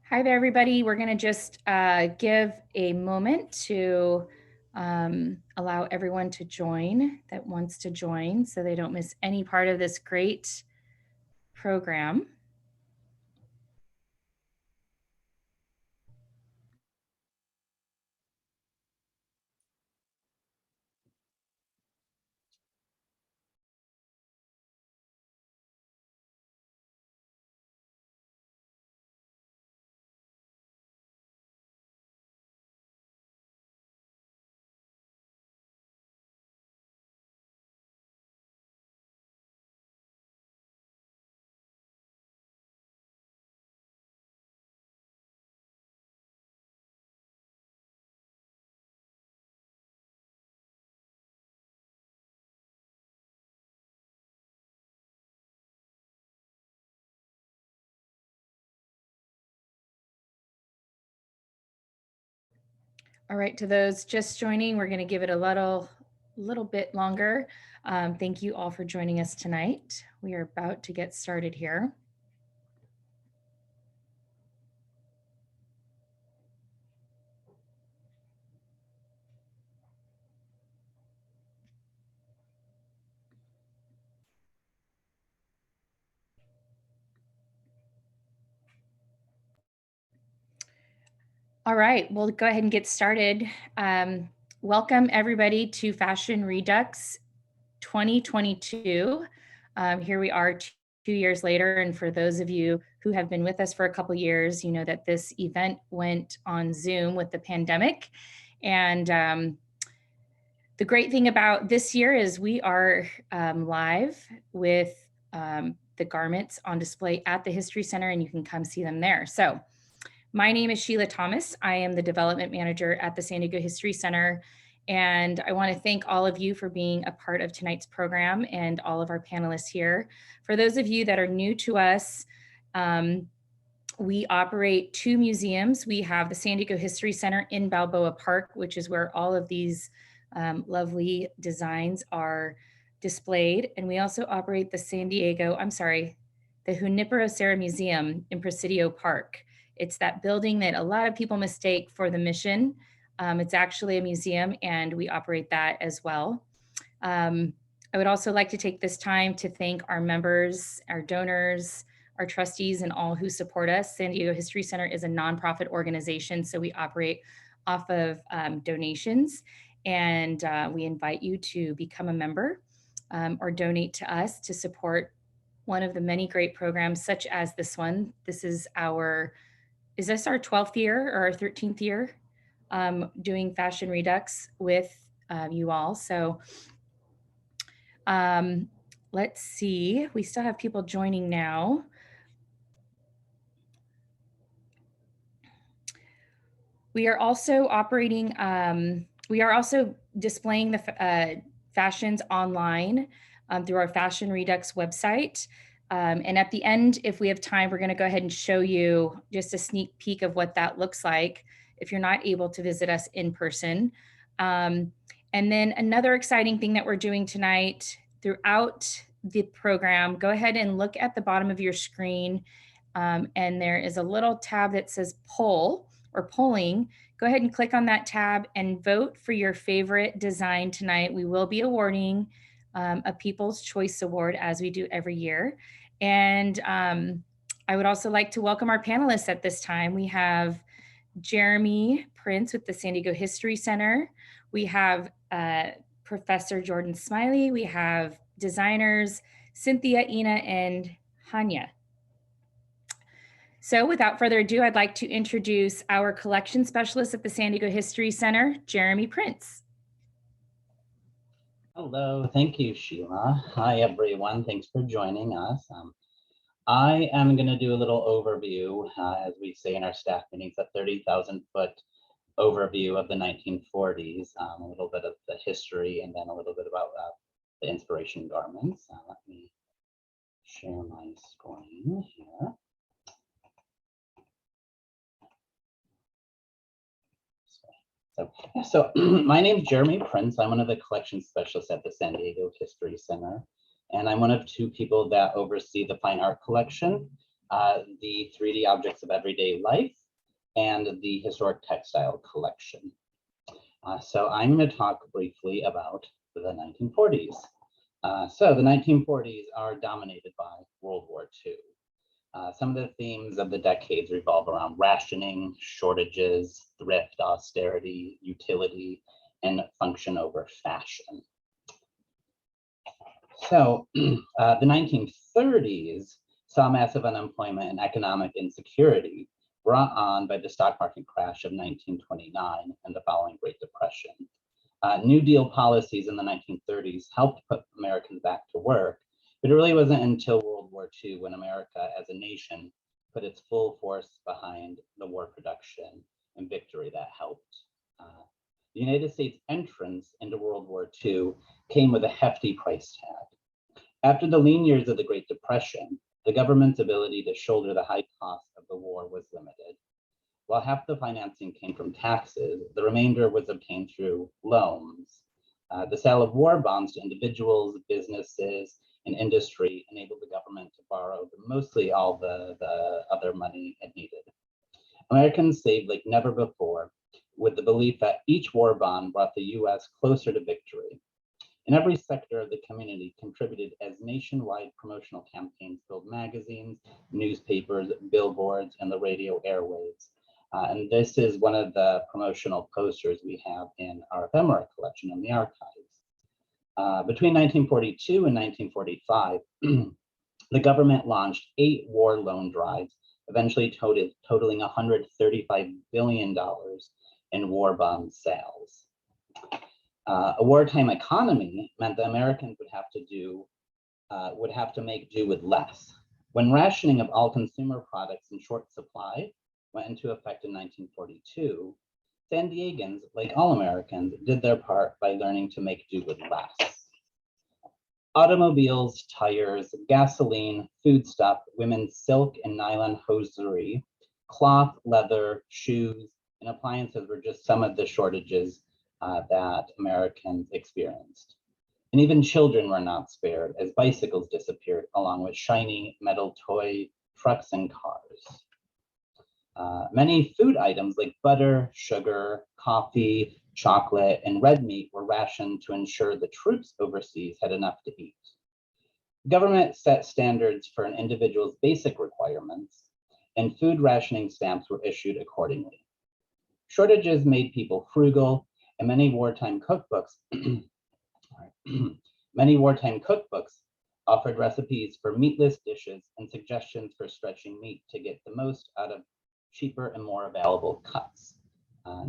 Hi there, everybody. We're going to just give a moment to allow everyone to join that wants to join so they don't miss any part of this great program. All right, to those just joining, we're going to give it a little bit longer. Thank you all for joining us tonight. We are about to get started here. All right, we'll go ahead and get started. Welcome everybody to Fashion Redux 2022. Here we are 2 years later, and for those of you who have been with us for a couple years, you know that this event went on Zoom with the pandemic. And the great thing about this year is we are live with the garments on display at the History Center, and you can come see them there. So my name is Sheila Thomas. I am the development manager at the San Diego History Center. And I want to thank all of you for being a part of tonight's program and all of our panelists here. For those of you that are new to us, we operate 2 museums. We have the San Diego History Center in Balboa Park, which is where all of these lovely designs are displayed. And we also operate the the Junipero Serra Museum in Presidio Park. It's that building that a lot of people mistake for the mission. It's actually a museum, and we operate that as well. I would also like to take this time to thank our members, our donors, our trustees, and all who support us. San Diego History Center is a nonprofit organization, so we operate off of donations, and we invite you to become a member or donate to us to support one of the many great programs such as this one. Is this our 12th year or our 13th year doing Fashion Redux with you all? So let's see, we still have people joining now. We are also operating, we are also displaying the fashions online through our Fashion Redux website. And at the end, if we have time, we're going to go ahead and show you just a sneak peek of what that looks like if you're not able to visit us in person. And then another exciting thing that we're doing tonight throughout the program, go ahead and look at the bottom of your screen. And there is a little tab that says poll or polling. Go ahead and click on that tab and vote for your favorite design tonight. We will be awarding a People's Choice Award as we do every year. And I would also like to welcome our panelists at this time. We have Jeremy Prince with the San Diego History Center. We have Professor Jordyn Smiley. We have designers Cynthia, Ina, and Hanya. So without further ado, I'd like to introduce our collection specialist at the San Diego History Center, Jeremy Prince. Hello, thank you, Sheila. Hi, everyone. Thanks for joining us. I am going to do a little overview, as we say in our staff meetings, a 30,000-foot overview of the 1940s, a little bit of the history, and then a little bit about the inspiration garments. Let me share my screen here. So my name is Jeremy Prince. I'm one of the collection specialists at the San Diego History Center, and I'm one of 2 people that oversee the fine art collection. the 3D objects of everyday life, and the historic textile collection. So I'm going to talk briefly about the 1940s. So the 1940s are dominated by World War II. Some of the themes of the decades revolve around rationing, shortages, thrift, austerity, utility, and function over fashion. So the 1930s saw massive unemployment and economic insecurity brought on by the stock market crash of 1929 and the following Great Depression. New Deal policies in the 1930s helped put Americans back to work, but it really wasn't until World War II when America as a nation put its full force behind the war production and victory that helped. The United States entrance into World War II came with a hefty price tag. After the lean years of the Great Depression, the government's ability to shoulder the high cost of the war was limited. While half the financing came from taxes, the remainder was obtained through loans. The sale of war bonds to individuals, businesses, and industry enabled the government to borrow mostly all the other money it needed. Americans saved like never before, with the belief that each war bond brought the US closer to victory. And every sector of the community contributed as nationwide promotional campaigns filled magazines, newspapers, billboards, and the radio airwaves. And this is one of the promotional posters we have in our ephemera collection in the archives. Between 1942 and 1945, the government launched 8 war loan drives, eventually totaling $135 billion in war bond sales. A wartime economy meant that Americans would have to make do with less. When rationing of all consumer products in short supply went into effect in 1942, San Diegans, like all Americans, did their part by learning to make do with less. Automobiles, tires, gasoline, foodstuff, women's silk and nylon hosiery, cloth, leather, shoes, and appliances were just some of the shortages that Americans experienced. And even children were not spared as bicycles disappeared along with shiny metal toy trucks and cars. Many food items like butter, sugar, coffee, chocolate, and red meat were rationed to ensure the troops overseas had enough to eat. Government set standards for an individual's basic requirements, and food rationing stamps were issued accordingly. Shortages made people frugal, and many wartime cookbooks offered recipes for meatless dishes and suggestions for stretching meat to get the most out of cheaper and more available cuts.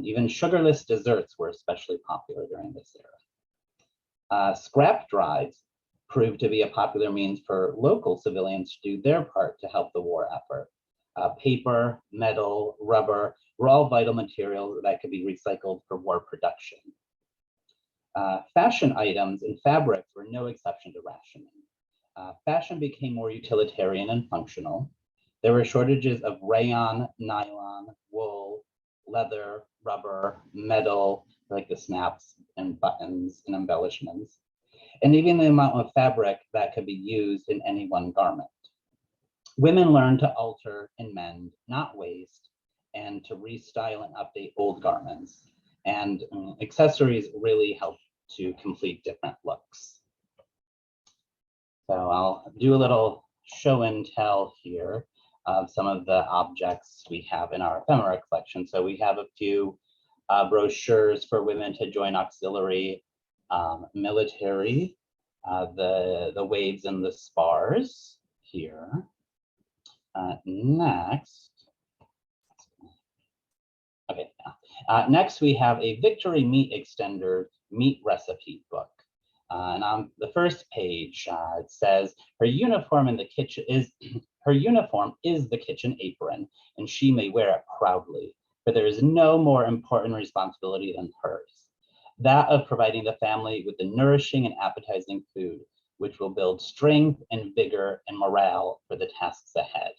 Even sugarless desserts were especially popular during this era. Scrap drives proved to be a popular means for local civilians to do their part to help the war effort. Paper, metal, rubber were all vital materials that could be recycled for war production. Fashion items and fabrics were no exception to rationing. Fashion became more utilitarian and functional. There were shortages of rayon, nylon, wool, leather, rubber, metal, like the snaps and buttons and embellishments, and even the amount of fabric that could be used in any one garment. Women learned to alter and mend, not waste, and to restyle and update old garments. And accessories really helped to complete different looks. So I'll do a little show and tell here of some of the objects we have in our ephemera collection. So we have a few brochures for women to join auxiliary military, the waves and the spars here. Next we have a Victory Meat Extender meat recipe book. And on the first page, it says, her uniform is the kitchen apron, and she may wear it proudly, for there is no more important responsibility than hers, that of providing the family with the nourishing and appetizing food, which will build strength and vigor and morale for the tasks ahead.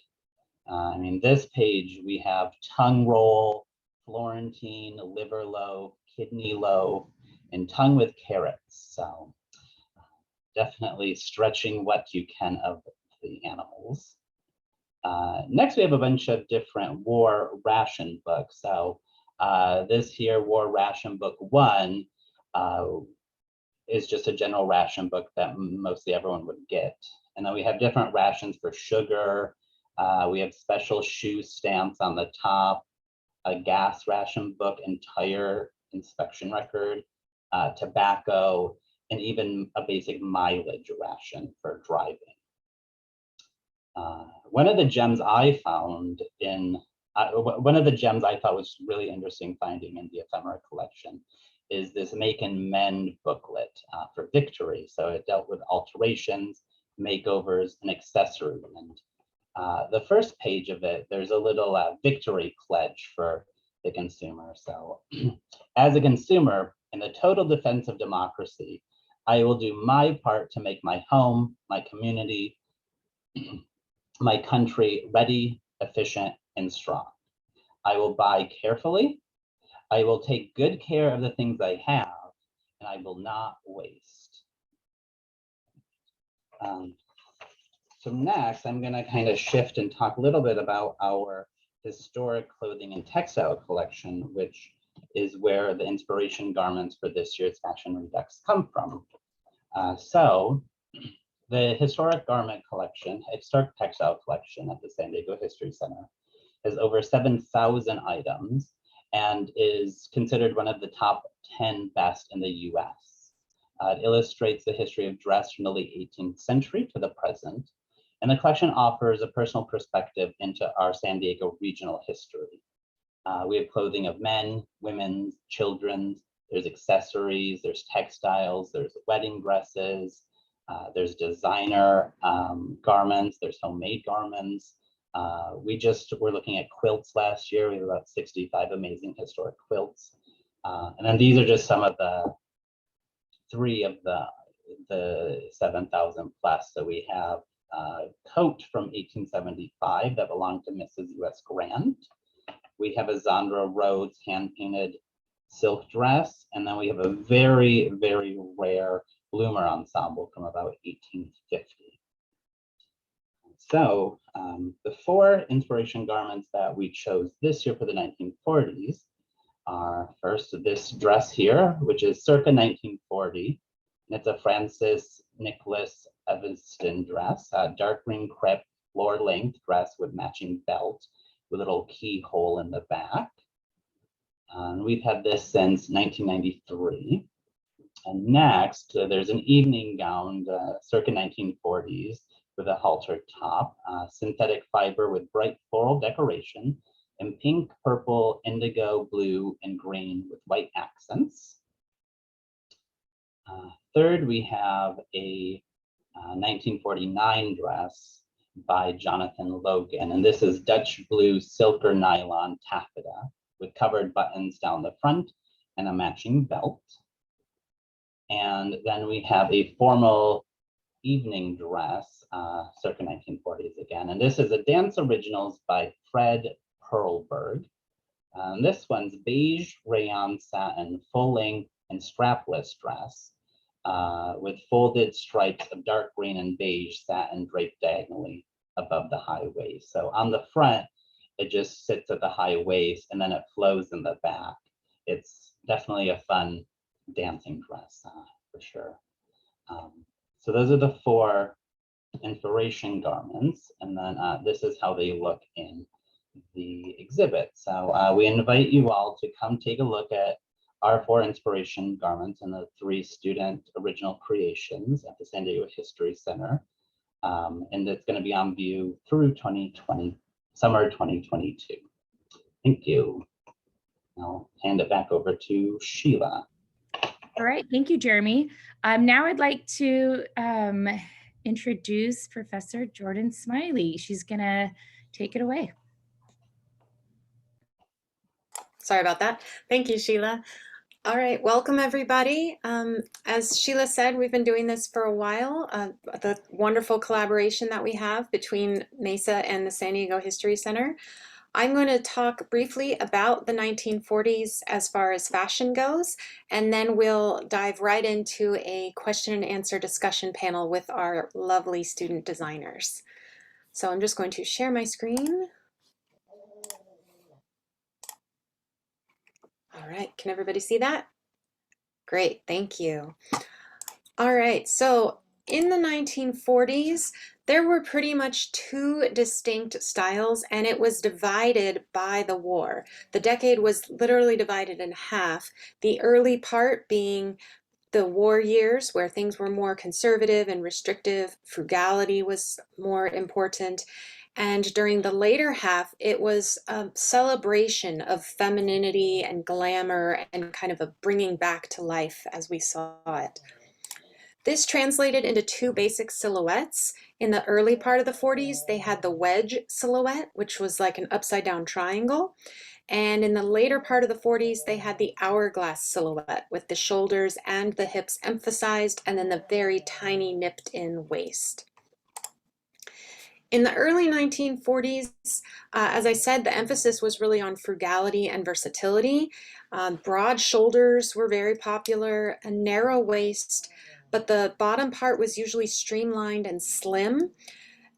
This page, we have tongue roll, Florentine, liver loaf, kidney loaf, and tongue with carrots. So definitely stretching what you can of the animals. Next, we have a bunch of different war ration books. So this here, War Ration Book 1, is just a general ration book that mostly everyone would get. And then we have different rations for sugar. We have special shoe stamps on the top, a gas ration book, entire inspection record, tobacco, and even a basic mileage ration for driving. One of the gems I found one of the gems I thought was really interesting finding in the ephemera collection is this Make and Mend booklet for Victory. So it dealt with alterations, makeovers, and accessory. And the first page of it, there's a little victory pledge for the consumer. So as a consumer, in the total defense of democracy, I will do my part to make my home, my community, my country ready, efficient, and strong. I will buy carefully. I will take good care of the things I have, and I will not waste. So next, I'm going to kind of shift and talk a little bit about our historic clothing and textile collection, which is where the inspiration garments for this year's Fashion Redux come from. So the historic garment collection, historic textile collection at the San Diego History Center has over 7,000 items and is considered one of the top 10 best in the US. It illustrates the history of dress from the late 18th century to the present, and the collection offers a personal perspective into our San Diego regional history. We have clothing of men, women's, children's, there's accessories, there's textiles, there's wedding dresses, there's designer garments, there's homemade garments. We're looking at quilts last year. We have about 65 amazing historic quilts. And then these are just some of the 3 of the 7,000 plus. So we have a coat from 1875 that belonged to Mrs. U.S. Grant. We have a Zandra Rhodes hand-painted silk dress. And then we have a very, very rare bloomer ensemble from about 1850. So the 4 inspiration garments that we chose this year for the 1940s are first this dress here, which is circa 1940. And it's a Francis Nicholas Evanston dress, a dark green crepe floor length dress with matching belt with a little keyhole in the back. And we've had this since 1993. And next, there's an evening gown, circa 1940s, with a halter top, synthetic fiber with bright floral decoration, in pink, purple, indigo, blue, and green with white accents. Third, we have a 1949 dress by Jonathan Logan, and this is Dutch blue silk or nylon taffeta with covered buttons down the front and a matching belt. And then we have a formal evening dress, circa 1940s again. And this is a Dance Originals by Fred Perlberg. And this one's beige rayon satin, full length and strapless dress with folded stripes of dark green and beige satin draped diagonally above the high waist. So on the front, it just sits at the high waist and then it flows in the back. It's definitely a fun dancing dress for sure. So those are the 4 inspiration garments, and then this is how they look in the exhibit. So we invite you all to come take a look at our 4 inspiration garments and the 3 student original creations at the San Diego History Center. And it's going to be on view through summer 2022. Thank you. I'll hand it back over to Sheila. All right, thank you, Jeremy. Now I'd like to introduce Professor Jordyn Smiley. She's gonna take it away. Sorry about that. Thank you, Sheila. All right, welcome everybody. As Sheila said, we've been doing this for a while. The wonderful collaboration that we have between Mesa and the San Diego History Center. I'm going to talk briefly about the 1940s as far as fashion goes, and then we'll dive right into a question and answer discussion panel with our lovely student designers. So I'm just going to share my screen. All right, can everybody see that? Great, thank you. All right, so in the 1940s, there were pretty much two distinct styles, and it was divided by the war. The decade was literally divided in half, the early part being the war years where things were more conservative and restrictive, frugality was more important. And during the later half, it was a celebration of femininity and glamour and kind of a bringing back to life as we saw it. This translated into two basic silhouettes. In the early part of the 40s, they had the wedge silhouette, which was like an upside down triangle. And in the later part of the 40s, they had the hourglass silhouette with the shoulders and the hips emphasized, and then the very tiny nipped in waist. In the early 1940s, as I said, the emphasis was really on frugality and versatility. Broad shoulders were very popular, a narrow waist, but the bottom part was usually streamlined and slim.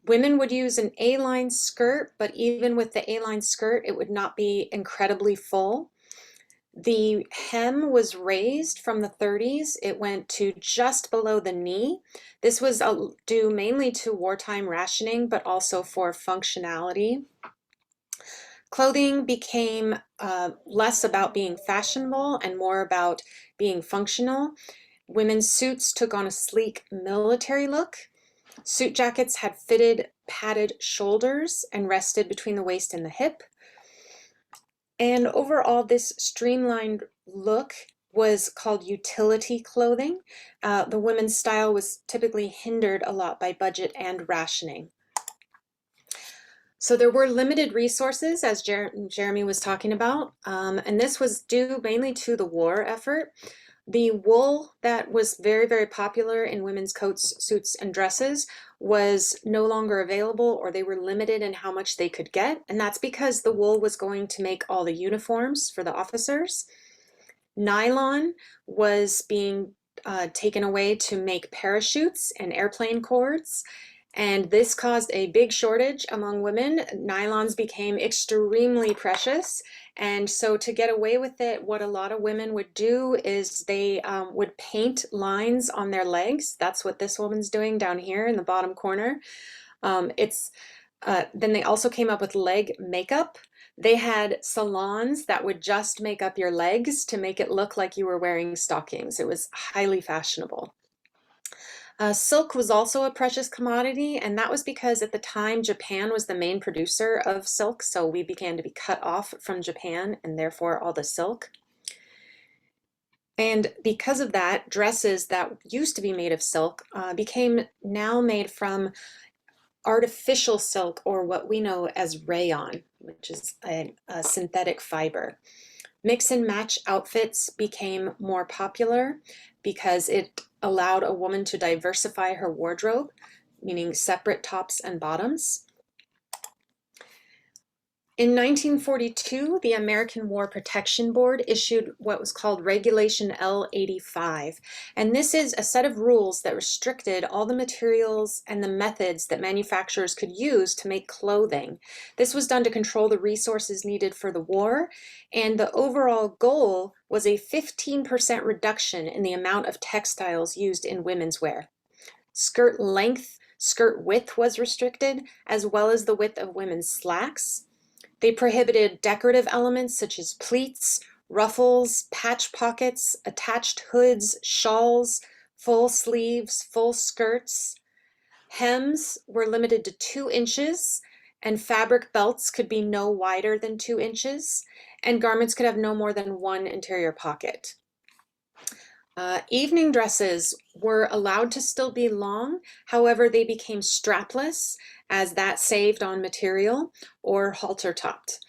Women would use an A-line skirt, but even with the A-line skirt, it would not be incredibly full. The hem was raised from the 30s. It went to just below the knee. This was due mainly to wartime rationing, but also for functionality. Clothing became less about being fashionable and more about being functional. Women's suits took on a sleek military look. Suit jackets had fitted, padded shoulders and rested between the waist and the hip. And overall, this streamlined look was called utility clothing. The women's style was typically hindered a lot by budget and rationing. So there were limited resources, as Jeremy was talking about, and this was due mainly to the war effort. The wool that was very, very popular in women's coats, suits, and dresses was no longer available, or they were limited in how much they could get, and that's because the wool was going to make all the uniforms for the officers. Nylon was being taken away to make parachutes and airplane cords, and this caused a big shortage among women. Nylons became extremely precious, and so to get away with it, what a lot of women would do is they would paint lines on their legs. That's what this woman's doing down here in the bottom corner. Then they also came up with leg makeup. They had salons that would just make up your legs to make it look like you were wearing stockings. It was highly fashionable. Silk was also a precious commodity, and that was because at the time Japan was the main producer of silk, so we began to be cut off from Japan and therefore all the silk. And because of that, dresses that used to be made of silk became now made from artificial silk, or what we know as rayon, which is a synthetic fiber. Mix and match outfits became more popular because it allowed a woman to diversify her wardrobe, meaning separate tops and bottoms. In 1942, the American War Protection Board issued what was called Regulation L85, and this is a set of rules that restricted all the materials and the methods that manufacturers could use to make clothing. This was done to control the resources needed for the war, and the overall goal was a 15% reduction in the amount of textiles used in women's wear. Skirt length, skirt width was restricted, as well as the width of women's slacks. They prohibited decorative elements such as pleats, ruffles, patch pockets, attached hoods, shawls, full sleeves, full skirts. Hems were limited to 2 inches, and fabric belts could be no wider than 2 inches, and garments could have no more than 1 interior pocket. Evening dresses were allowed to still be long, however, they became strapless, as that saved on material, or halter-topped.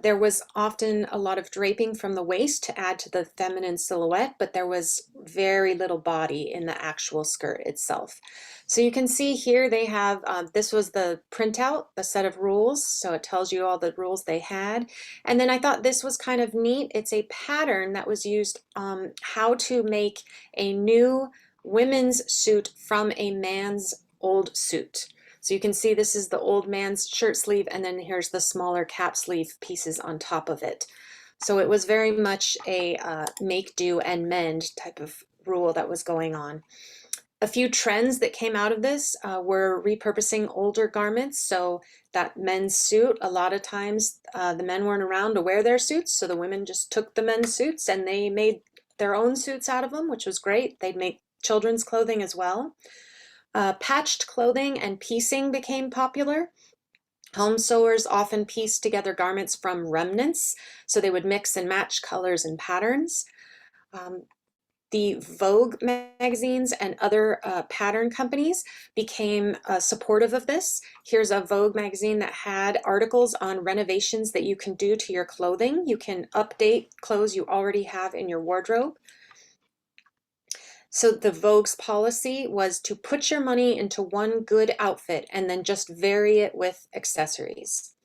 There was often a lot of draping from the waist to add to the feminine silhouette, but there was very little body in the actual skirt itself. So you can see here they have, this was the printout, the set of rules, so it tells you all the rules they had. And then I thought this was kind of neat. It's a pattern that was used how to make a new women's suit from a man's old suit. So you can see this is the old man's shirt sleeve, and then here's the smaller cap sleeve pieces on top of it. So it was very much a make, do, and mend type of rule that was going on. A few trends that came out of this were repurposing older garments. So that men's suit, a lot of times the men weren't around to wear their suits, so the women just took the men's suits and they made their own suits out of them, which was great. They'd make children's clothing as well. Patched clothing and piecing became popular. Home sewers often pieced together garments from remnants, so they would mix and match colors and patterns. The Vogue magazines and other pattern companies became supportive of this. Here's a Vogue magazine that had articles on renovations that you can do to your clothing. You can update clothes you already have in your wardrobe. So the Vogue's policy was to put your money into one good outfit and then just vary it with accessories.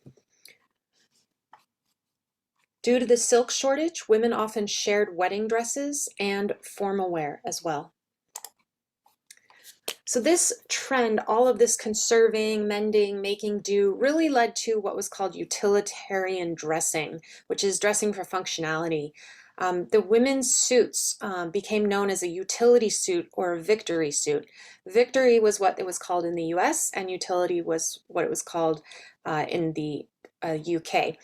Due to the silk shortage, women often shared wedding dresses and formal wear as well. So this trend, all of this conserving, mending, making do, really led to what was called utilitarian dressing, which is dressing for functionality. The women's suits became known as a utility suit or a victory suit. Victory was what it was called in the US, and utility was what it was called in the UK.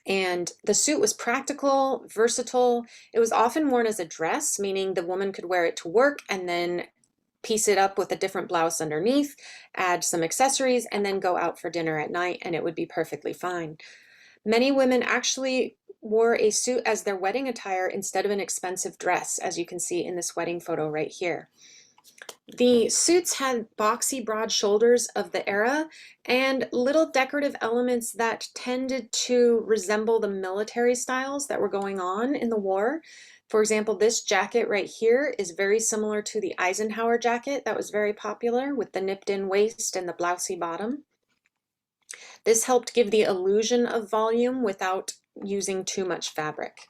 And the suit was practical, versatile. It was often worn as a dress, meaning the woman could wear it to work and then piece it up with a different blouse underneath, add some accessories, and then go out for dinner at night, and it would be perfectly fine. Many women actually wore a suit as their wedding attire instead of an expensive dress, as you can see in this wedding photo right here. The suits had boxy, broad shoulders of the era and little decorative elements that tended to resemble the military styles that were going on in the war. For example, this jacket right here is very similar to the Eisenhower jacket that was very popular with the nipped-in waist and the blousey bottom. This helped give the illusion of volume without using too much fabric.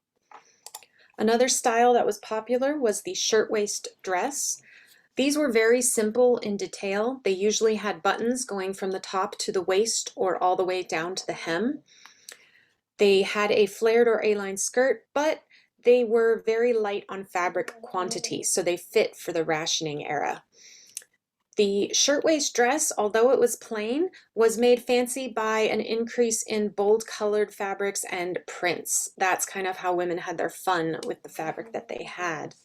Another style that was popular was the shirtwaist dress. These were very simple in detail. They usually had buttons going from the top to the waist or all the way down to the hem. They had a flared or A-line skirt, but they were very light on fabric quantity, so they fit for the rationing era. The shirtwaist dress, although it was plain, was made fancy by an increase in bold colored fabrics and prints. That's kind of how women had their fun with the fabric that they had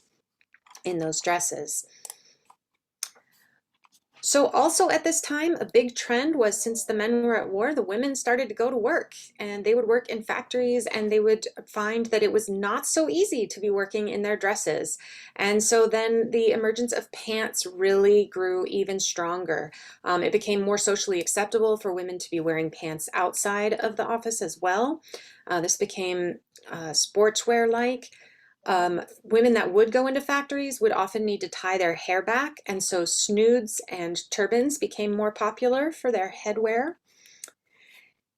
in those dresses. So also at this time, a big trend was, since the men were at war, the women started to go to work, and they would work in factories, and they would find that it was not so easy to be working in their dresses. And so then the emergence of pants really grew even stronger. It became more socially acceptable for women to be wearing pants outside of the office as well. This became sportswear-like. Women that would go into factories would often need to tie their hair back, and so snoods and turbans became more popular for their headwear.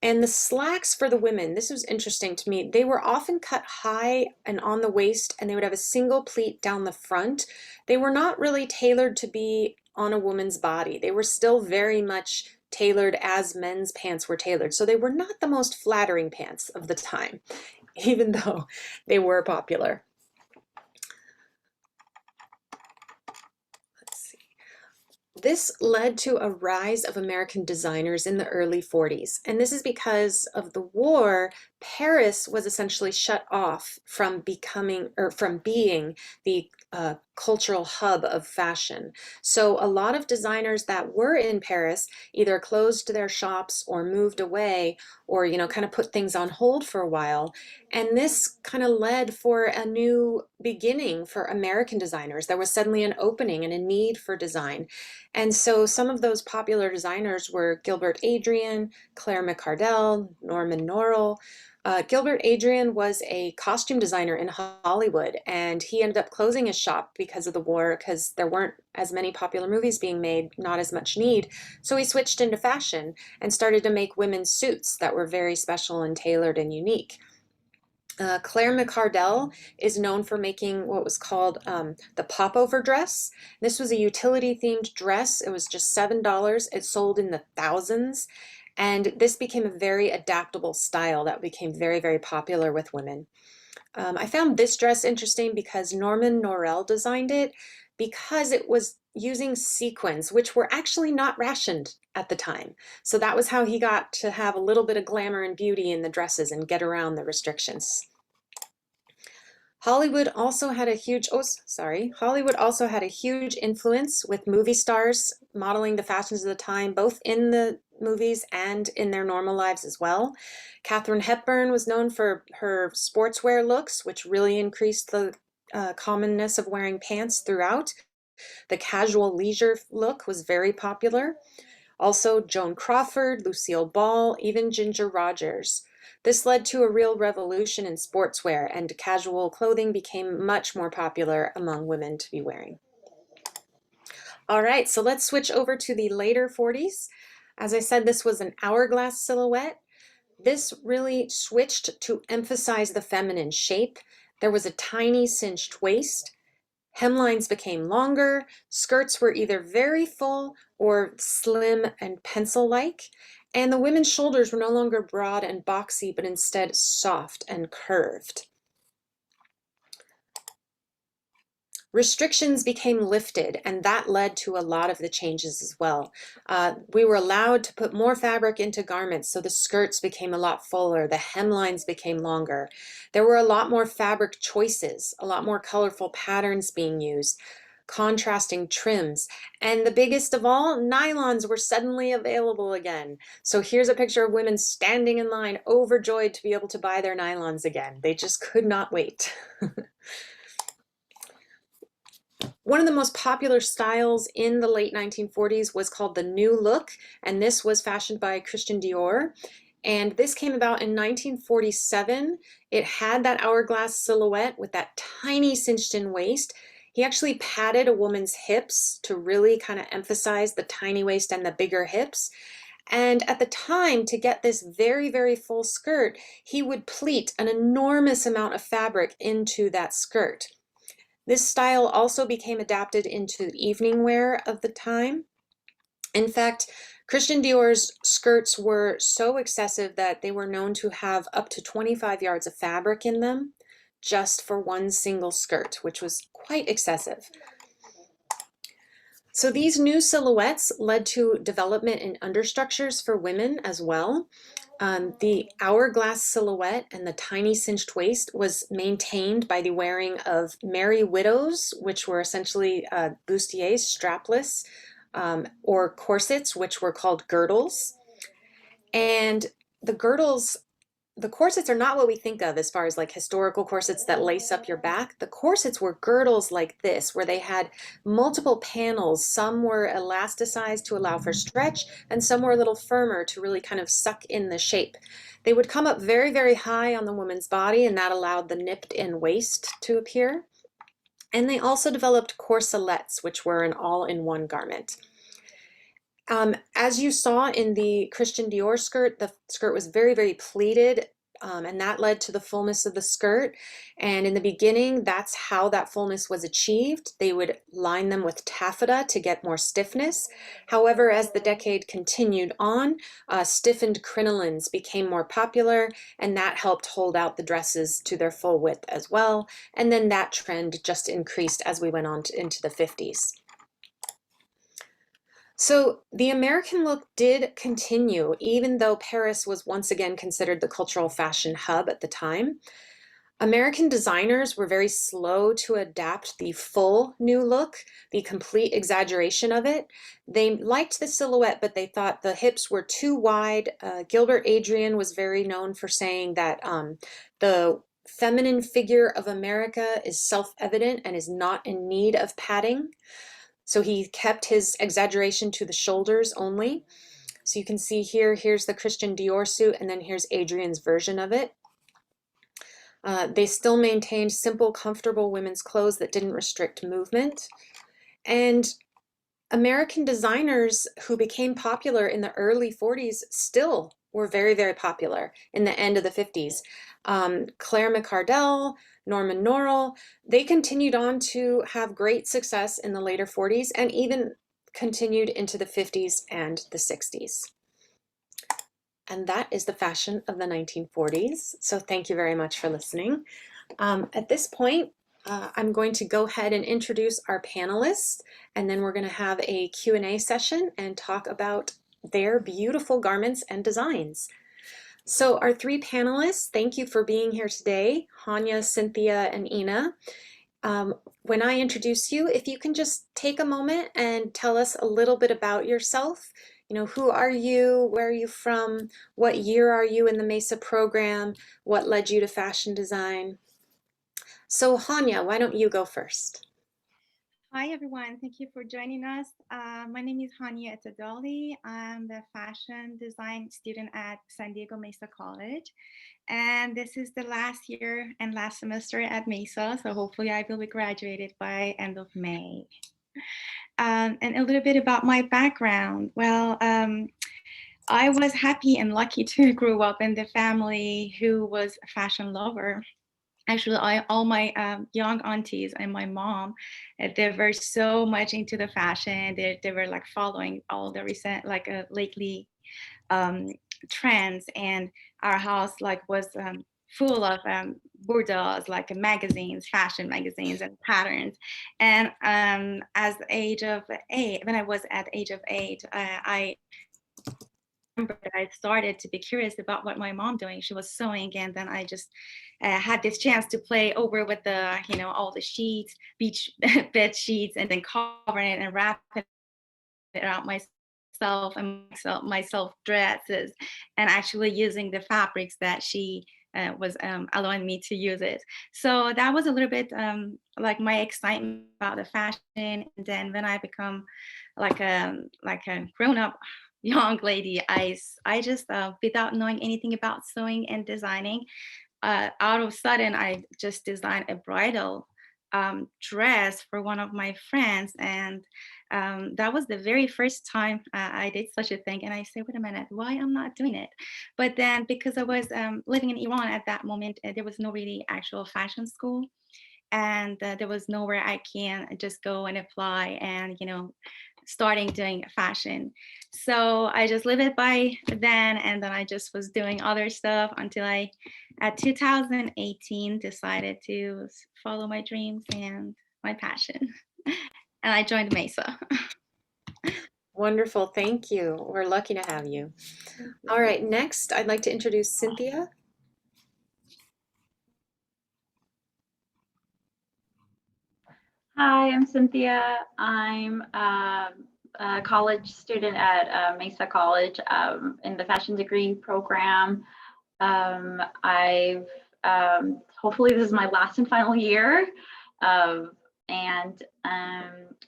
And the slacks for the women, this was interesting to me. They were often cut high and on the waist, and they would have a single pleat down the front. They were not really tailored to be on a woman's body. They were still very much tailored as men's pants were tailored. So they were not the most flattering pants of the time, even though they were popular. This led to a rise of American designers in the early 40s. And this is because of the war. Paris was essentially shut off from being the cultural hub of fashion. So a lot of designers that were in Paris either closed their shops or moved away, or kind of put things on hold for a while. And this kind of led for a new beginning for American designers. There was suddenly an opening and a need for design. And so some of those popular designers were Gilbert Adrian, Claire Mccardell, Norman Norrell. Gilbert Adrian was a costume designer in Hollywood, and he ended up closing his shop because of the war, because there weren't as many popular movies being made, not as much need. So he switched into fashion and started to make women's suits that were very special and tailored and unique. Claire Mccardell is known for making what was called the Popover Dress. This was a utility-themed dress. It was just $7. It sold in the thousands. And this became a very adaptable style that became very, very popular with women. I found this dress interesting because Norman Norell designed it because it was using sequins, which were actually not rationed at the time. So that was how he got to have a little bit of glamour and beauty in the dresses and get around the restrictions. Hollywood also had a huge influence with movie stars modeling the fashions of the time, both in the movies and in their normal lives as well. Katharine Hepburn was known for her sportswear looks, which really increased the commonness of wearing pants throughout. The casual leisure look was very popular. Also, Joan Crawford, Lucille Ball, even Ginger Rogers. This led to a real revolution in sportswear, and casual clothing became much more popular among women to be wearing. All right, so let's switch over to the later 40s. As I said, this was an hourglass silhouette. This really switched to emphasize the feminine shape. There was a tiny cinched waist. Hemlines became longer. Skirts were either very full or slim and pencil-like. And the women's shoulders were no longer broad and boxy, but instead soft and curved. Restrictions became lifted, and that led to a lot of the changes as well. We were allowed to put more fabric into garments, so the skirts became a lot fuller, the hemlines became longer. There were a lot more fabric choices, a lot more colorful patterns being used, contrasting trims, and the biggest of all, nylons were suddenly available again. So here's a picture of women standing in line, overjoyed to be able to buy their nylons again. They just could not wait. One of the most popular styles in the late 1940s was called the New Look, and this was fashioned by Christian Dior. And this came about in 1947. It had that hourglass silhouette with that tiny cinched-in waist. He actually padded a woman's hips to really kind of emphasize the tiny waist and the bigger hips. And at the time, to get this very, very full skirt, he would pleat an enormous amount of fabric into that skirt. This style also became adapted into evening wear of the time. In fact, Christian Dior's skirts were so excessive that they were known to have up to 25 yards of fabric in them just for one single skirt, which was quite excessive. So these new silhouettes led to development in understructures for women as well. The hourglass silhouette and the tiny cinched waist was maintained by the wearing of merry widows, which were essentially bustiers, strapless, or corsets, which were called girdles. And the corsets are not what we think of as far as like historical corsets that lace up your back. The corsets were girdles like this, where they had multiple panels. Some were elasticized to allow for stretch, and some were a little firmer to really kind of suck in the shape. They would come up very, very high on the woman's body, and that allowed the nipped-in waist to appear. And they also developed corselettes, which were an all-in-one garment. As you saw in the Christian Dior skirt, the skirt was very, very pleated, and that led to the fullness of the skirt. And in the beginning, that's how that fullness was achieved. They would line them with taffeta to get more stiffness. However, as the decade continued on, stiffened crinolines became more popular, and that helped hold out the dresses to their full width as well. And then that trend just increased as we went on into the 50s. So the American look did continue, even though Paris was once again considered the cultural fashion hub at the time. American designers were very slow to adapt the full new look, the complete exaggeration of it. They liked the silhouette, but they thought the hips were too wide. Gilbert Adrian was very known for saying that the feminine figure of America is self-evident and is not in need of padding. So he kept his exaggeration to the shoulders only. So you can see here, here's the Christian Dior suit, and then here's Adrian's version of it. They still maintained simple, comfortable women's clothes that didn't restrict movement. And American designers who became popular in the early 40s still were very, very popular in the end of the 50s. Claire Mccardell, Norman Norrell, they continued on to have great success in the later 40s and even continued into the 50s and the 60s. And that is the fashion of the 1940s. So thank you very much for listening. At this point, I'm going to go ahead and introduce our panelists, and then we're going to have a Q&A session and talk about their beautiful garments and designs. So our three panelists, thank you for being here today, Hanya, Cynthia, and Ina. When I introduce you, if you can just take a moment and tell us a little bit about yourself. You know, who are you? Where are you from? What year are you in the Mesa program? What led you to fashion design? So Hanya, why don't you go first? Hi everyone, thank you for joining us. My name is Hanya Etadoli. I'm the fashion design student at San Diego Mesa College. And this is the last year and last semester at Mesa. So hopefully I will be graduated by end of May. And a little bit about my background. Well, I was happy and lucky to grow up in the family who was a fashion lover. Actually, all my young aunties and my mom, they were so much into the fashion. They were like following all the recent, like lately trends, and our house like was full of bourgeois, like magazines, fashion magazines and patterns. And as the age of 8, when I was at the age of 8, I remember I started to be curious about what my mom doing. She was sewing, and then I just had this chance to play over with the, you know, all the sheets, beach bed sheets, and then covering it and wrapping it out myself and myself dresses, and actually using the fabrics that she was allowing me to use it. So that was a little bit like my excitement about the fashion. And then when I become like a grown up young lady, I just without knowing anything about sewing and designing, out of sudden I just designed a bridal dress for one of my friends, and that was the very first time I did such a thing. And I said, wait a minute, why I'm not doing it? But then because I was living in Iran at that moment, there was no really actual fashion school, and there was nowhere I can just go and apply and, you know, starting doing fashion. So I just lived it by then, and then I just was doing other stuff until I, at 2018, decided to follow my dreams and my passion. And I joined Mesa. Wonderful, thank you. We're lucky to have you. All right, next I'd like to introduce Cynthia. Hi, I'm Cynthia. I'm a college student at Mesa College in the fashion degree program. I've hopefully this is my last and final year. And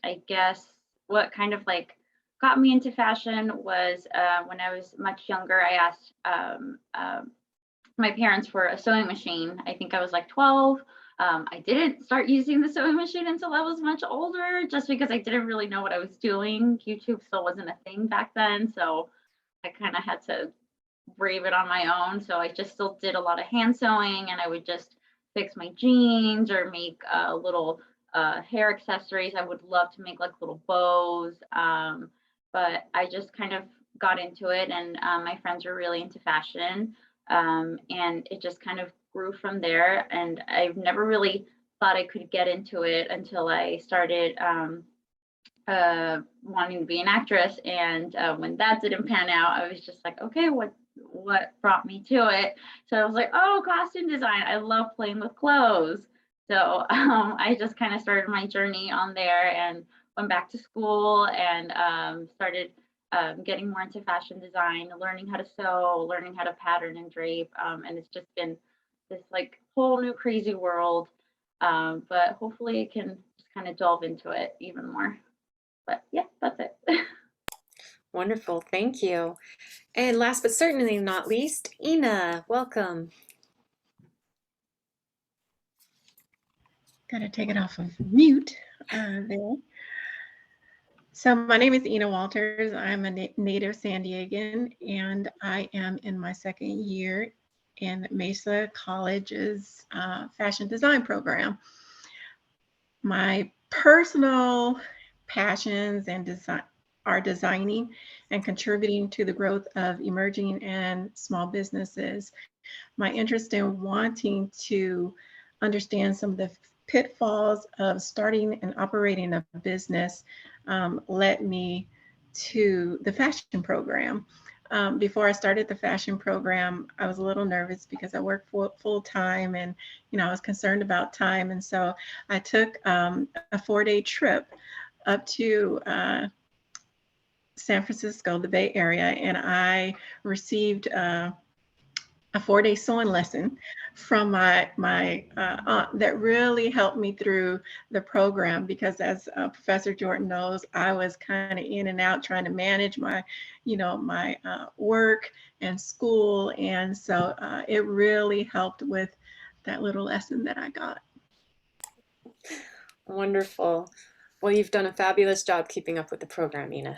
I guess what kind of like got me into fashion was when I was much younger, I asked my parents for a sewing machine. I think I was like 12. I didn't start using the sewing machine until I was much older, just because I didn't really know what I was doing. YouTube still wasn't a thing back then, so I kind of had to brave it on my own. So I just still did a lot of hand sewing, and I would just fix my jeans or make little hair accessories. I would love to make like little bows, but I just kind of got into it, and my friends were really into fashion, and it just kind of grew from there. And I've never really thought I could get into it until I started wanting to be an actress. And when that didn't pan out, I was just like, okay, what brought me to it? So I was like, oh, costume design. I love playing with clothes. So I just kind of started my journey on there and went back to school and started getting more into fashion design, learning how to sew, learning how to pattern and drape. And it's just been this like whole new crazy world. But hopefully I can just kind of delve into it even more. But yeah, that's it. Wonderful, thank you. And last but certainly not least, Ina, welcome. Gotta take it off of mute there. So my name is Ina Walters. I'm a native San Diegan, and I am in my second year in Mesa College's fashion design program. My personal passions and design are designing and contributing to the growth of emerging and small businesses. My interest in wanting to understand some of the pitfalls of starting and operating a business led me to the fashion program. Before I started the fashion program, I was a little nervous because I worked full time, and I was concerned about time. And so I took a 4-day trip up to San Francisco, the Bay Area, and I received a 4-day sewing lesson from my aunt that really helped me through the program, because as Professor Jordyn knows, I was kind of in and out trying to manage my, my work and school. And so it really helped with that little lesson that I got. Wonderful. Well, you've done a fabulous job keeping up with the program, Ina.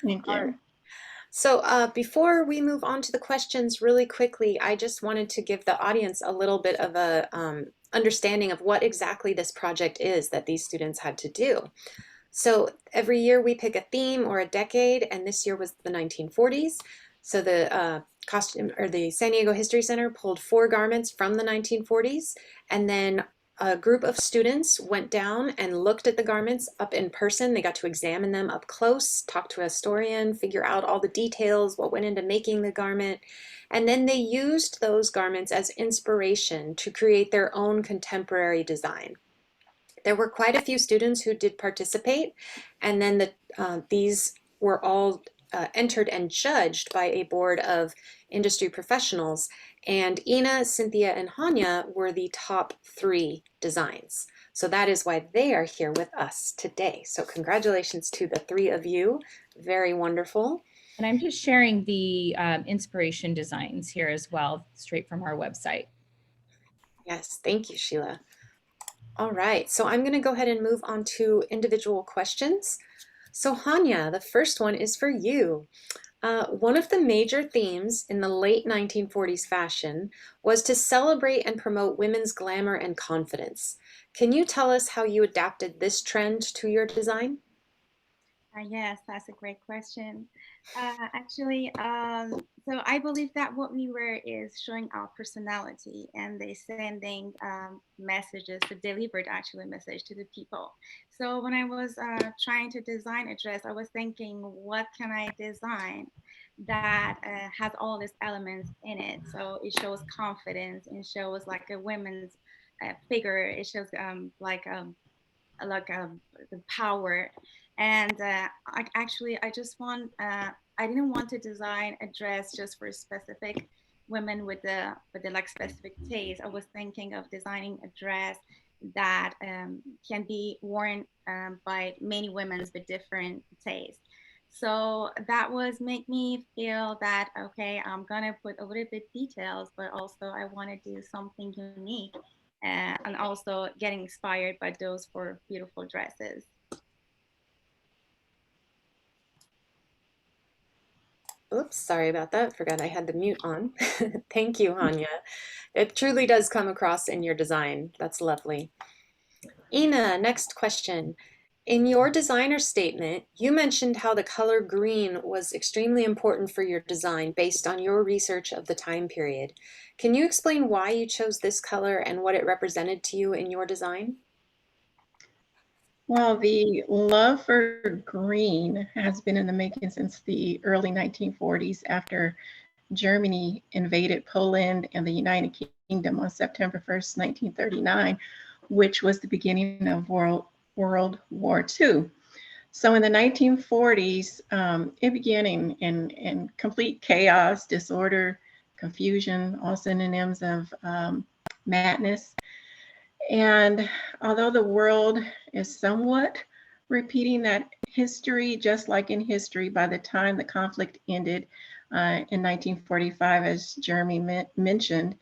Thank you. All right. So before we move on to the questions really quickly, I just wanted to give the audience a little bit of a understanding of what exactly this project is that these students had to do. So every year we pick a theme or a decade, and this year was the 1940s. So the the San Diego History Center pulled 4 garments from the 1940s, and then a group of students went down and looked at the garments up in person. They got to examine them up close, talk to a historian, figure out all the details, what went into making the garment. And then they used those garments as inspiration to create their own contemporary design. There were quite a few students who did participate, and then these were all entered and judged by a board of industry professionals. And Ina, Cynthia, and Hanya were the top 3 designs. So that is why they are here with us today. So congratulations to the 3 of you. Very wonderful. And I'm just sharing the inspiration designs here as well, straight from our website. Yes, thank you, Sheila. All right, so I'm going to go ahead and move on to individual questions. So Hanya, the first one is for you. One of the major themes in the late 1940s fashion was to celebrate and promote women's glamour and confidence. Can you tell us how you adapted this trend to your design? Yes, that's a great question. So I believe that what we wear is showing our personality, and they sending messages to deliver actually message to the people. So when I was trying to design a dress, I was thinking, what can I design that has all these elements in it? So it shows confidence, it shows like a woman's figure, it shows the power. And I just I didn't want to design a dress just for specific women with the like specific taste. I was thinking of designing a dress that can be worn by many women with different tastes. So that was make me feel that, okay, I'm gonna put a little bit details, but also I want to do something unique, and also getting inspired by those 4 beautiful dresses. Oops, sorry about that. Forgot I had the mute on. Thank you, Hanya. It truly does come across in your design. That's lovely. Ina, next question. In your designer statement, you mentioned how the color green was extremely important for your design based on your research of the time period. Can you explain why you chose this color and what it represented to you in your design? Well, the love for green has been in the making since the early 1940s, after Germany invaded Poland and the United Kingdom on September 1st, 1939, which was the beginning of World War II. So in the 1940s, it began in complete chaos, disorder, confusion, all synonyms of madness. And although the world is somewhat repeating that history, just like in history, by the time the conflict ended in 1945, as Jeremy mentioned,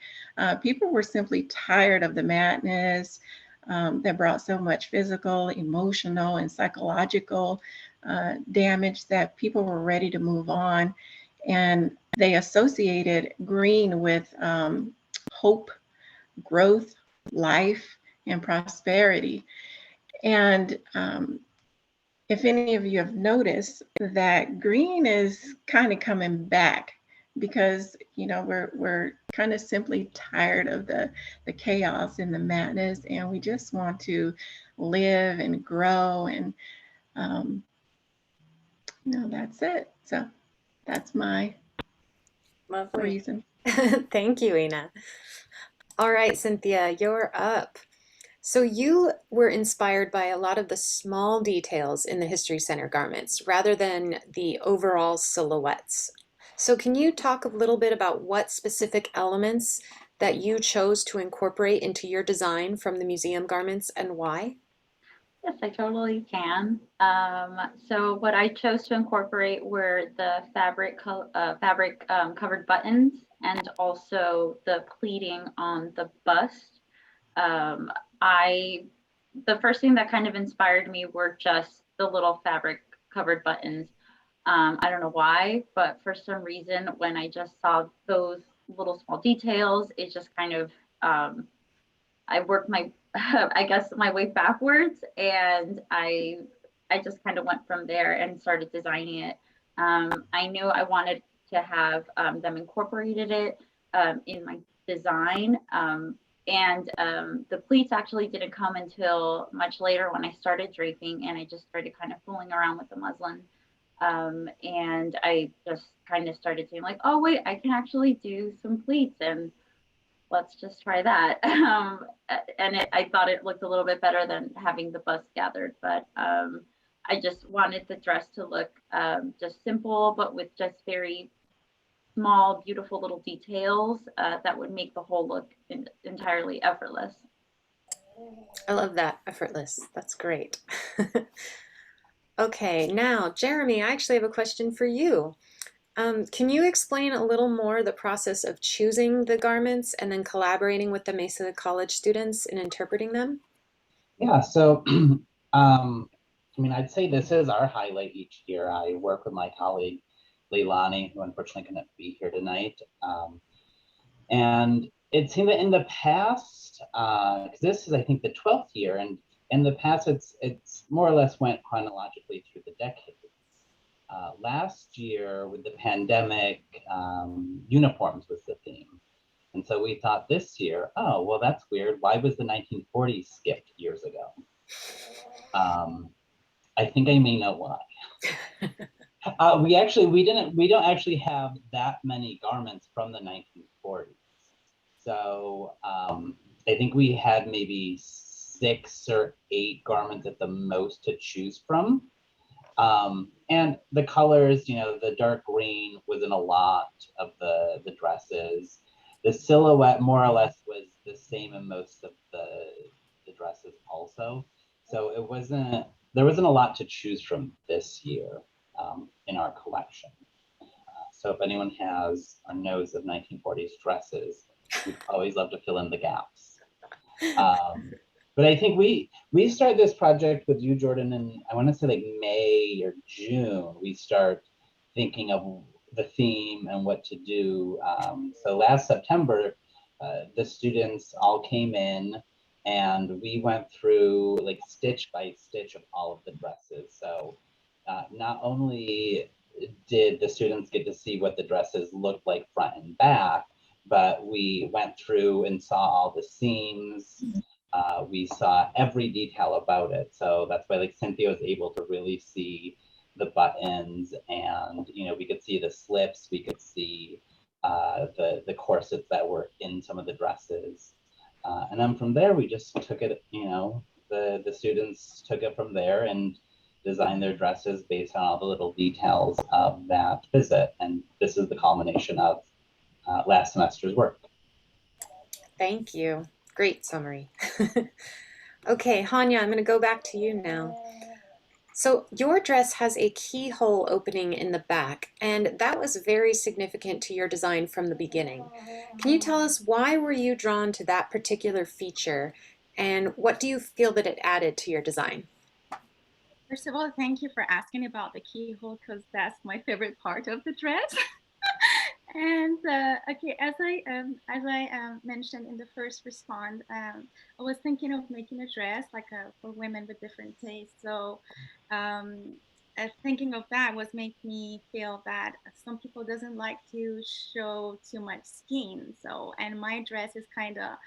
people were simply tired of the madness that brought so much physical, emotional, and psychological damage that people were ready to move on. And they associated green with hope, growth, life, and prosperity. And if any of you have noticed that green is kind of coming back, because we're kind of simply tired of the chaos and the madness, and we just want to live and grow, and that's it. So that's my Lovely. reason. Thank you, Ina. All right, Cynthia, you're up. So you were inspired by a lot of the small details in the History Center garments rather than the overall silhouettes. So can you talk a little bit about what specific elements that you chose to incorporate into your design from the museum garments and why? Yes, I totally can. So what I chose to incorporate were the fabric covered buttons and also the pleating on the bust. The first thing that kind of inspired me were just the little fabric covered buttons. I don't know why, but for some reason, when I just saw those little small details, it just kind of, I worked my, I guess, my way backwards, and I just kind of went from there and started designing it. I knew I wanted to have them incorporated it in my design. And the pleats actually didn't come until much later when I started draping, and I just started kind of fooling around with the muslin. And I just kind of started saying like, oh wait, I can actually do some pleats, and let's just try that. I thought it looked a little bit better than having the bust gathered, but I just wanted the dress to look just simple, but with just very small, beautiful little details that would make the whole look entirely effortless. I love that, effortless. That's great. Okay, now, Jeremy, I actually have a question for you. Can you explain a little more the process of choosing the garments and then collaborating with the Mesa College students in interpreting them? Yeah, so I'd say this is our highlight each year. I work with my colleague Leilani, who unfortunately couldn't be here tonight. And it seemed that in the past, because this is I think the 12th year, and in the past it's more or less went chronologically through the decades. Last year with the pandemic, uniforms was the theme. And so we thought this year, oh, well, that's weird. Why was the 1940s skipped years ago? I think I may know why. We don't actually have that many garments from the 1940s. So I think we had maybe 6 or 8 garments at the most to choose from. And the colors, the dark green was in a lot of the dresses. The silhouette more or less was the same in most of the dresses also. So there wasn't a lot to choose from this year in our collection. So if anyone has or knows of 1940s dresses, we'd always love to fill in the gaps. But I think we started this project with you, Jordyn, in I want to say like May or June. We start thinking of the theme and what to do. So last September, the students all came in and we went through like stitch by stitch of all of the dresses. So not only did the students get to see what the dresses looked like front and back, but we went through and saw all the seams. We saw every detail about it. So that's why like Cynthia was able to really see the buttons, and we could see the slips, we could see the corsets that were in some of the dresses. And then from there, we just took it, the students took it from there and designed their dresses based on all the little details of that visit. And this is the culmination of last semester's work. Thank you. Great summary. Okay, Hanya, I'm going to go back to you now. So your dress has a keyhole opening in the back, and that was very significant to your design from the beginning. Can you tell us why were you drawn to that particular feature, and what do you feel that it added to your design? First of all, thank you for asking about the keyhole, because that's my favorite part of the dress. And okay, as I mentioned in the first response, I was thinking of making a dress like for women with different tastes. So thinking of that was make me feel that some people doesn't like to show too much skin. So, and my dress is kind of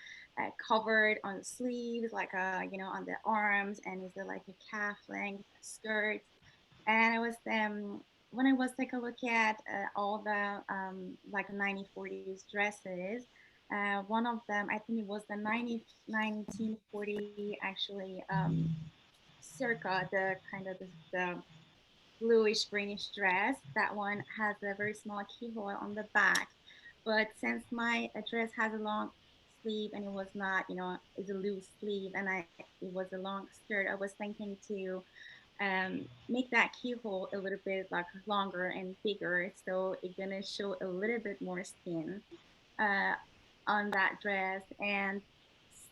covered on the sleeves, like on the arms, and is there like a calf length skirt. And I was when I was take a look at all the like 1940s dresses, one of them, I think it was the 1940 actually, circa the kind of the bluish greenish dress. That one has a very small keyhole on the back. But since my dress has a long sleeve and it was not, it's a loose sleeve and it was a long skirt, I was thinking to make that keyhole a little bit like longer and bigger, so it's gonna show a little bit more skin uh, on that dress. And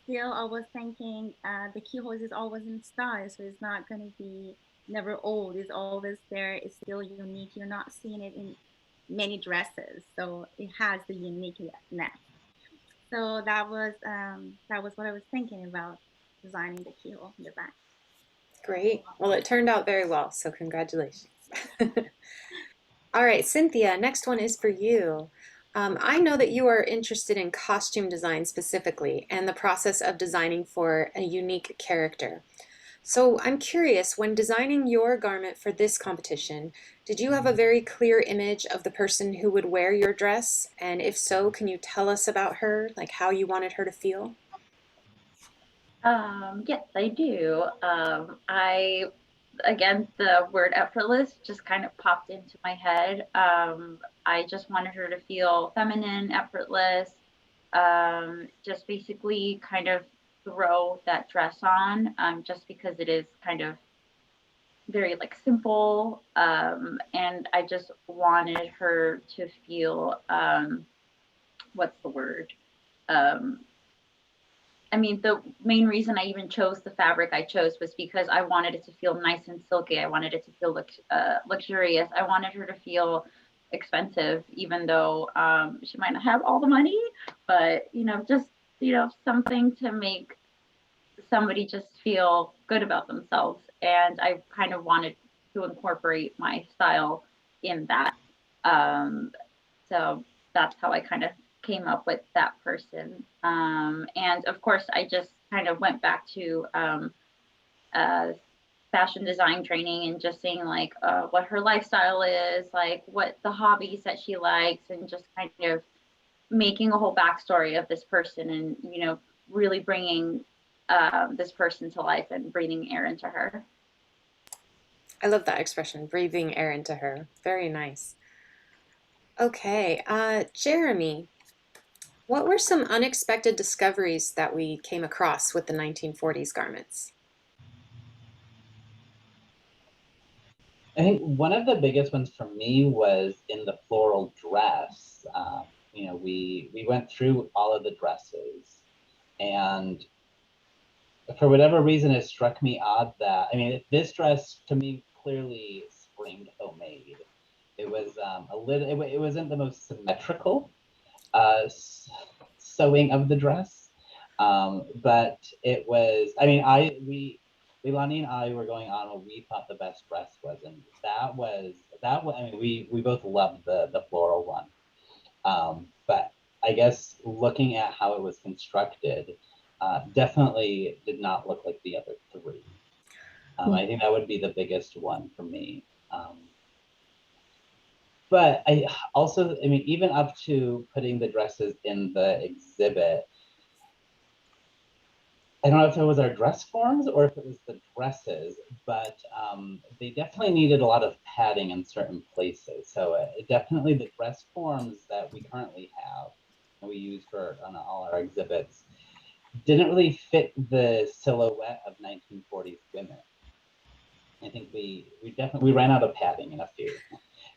still I was thinking the keyhole is always in style, so it's not gonna be never old, it's always there, it's still unique, you're not seeing it in many dresses, so it has the uniqueness. So that was what I was thinking about designing the keyhole in the back. Great. Well, it turned out very well, so congratulations. All right, Cynthia, next one is for you. I know that you are interested in costume design specifically and the process of designing for a unique character. So I'm curious, when designing your garment for this competition, did you have a very clear image of the person who would wear your dress? And if so, can you tell us about her, like how you wanted her to feel? Yes, I do. Again, the word effortless just kind of popped into my head. I just wanted her to feel feminine, effortless, just basically kind of throw that dress on, just because it is kind of very like simple. And I just wanted her to feel, what's the word? Um, I mean, the main reason I even chose the fabric I chose was because I wanted it to feel nice and silky. I wanted it to feel luxurious. I wanted her to feel expensive, even though she might not have all the money, but just something to make somebody just feel good about themselves. And I kind of wanted to incorporate my style in that. Um, so that's how I kind of came up with that person. And of course, I just kind of went back to uh, fashion design training and just seeing like what her lifestyle is, like what the hobbies that she likes, and just kind of making a whole backstory of this person, and really bringing this person to life and breathing air into her. I love that expression, breathing air into her. Very nice. Okay, Jeremy, what were some unexpected discoveries that we came across with the 1940s garments? I think one of the biggest ones for me was in the floral dress. We went through all of the dresses, and for whatever reason, it struck me odd that, I mean, this dress to me clearly screamed homemade. It was a little, it wasn't the most symmetrical sewing of the dress, but it was, I mean, Leilani and I were going on what we thought the best dress was, and that was, I mean, we both loved the floral one. But I guess looking at how it was constructed, definitely did not look like the other three. I think that would be the biggest one for me. But I also, I mean, even up to putting the dresses in the exhibit, I don't know if it was our dress forms or if it was the dresses, but they definitely needed a lot of padding in certain places. So definitely the dress forms that we currently have and we use on all our exhibits didn't really fit the silhouette of 1940s women. I think we ran out of padding in a few.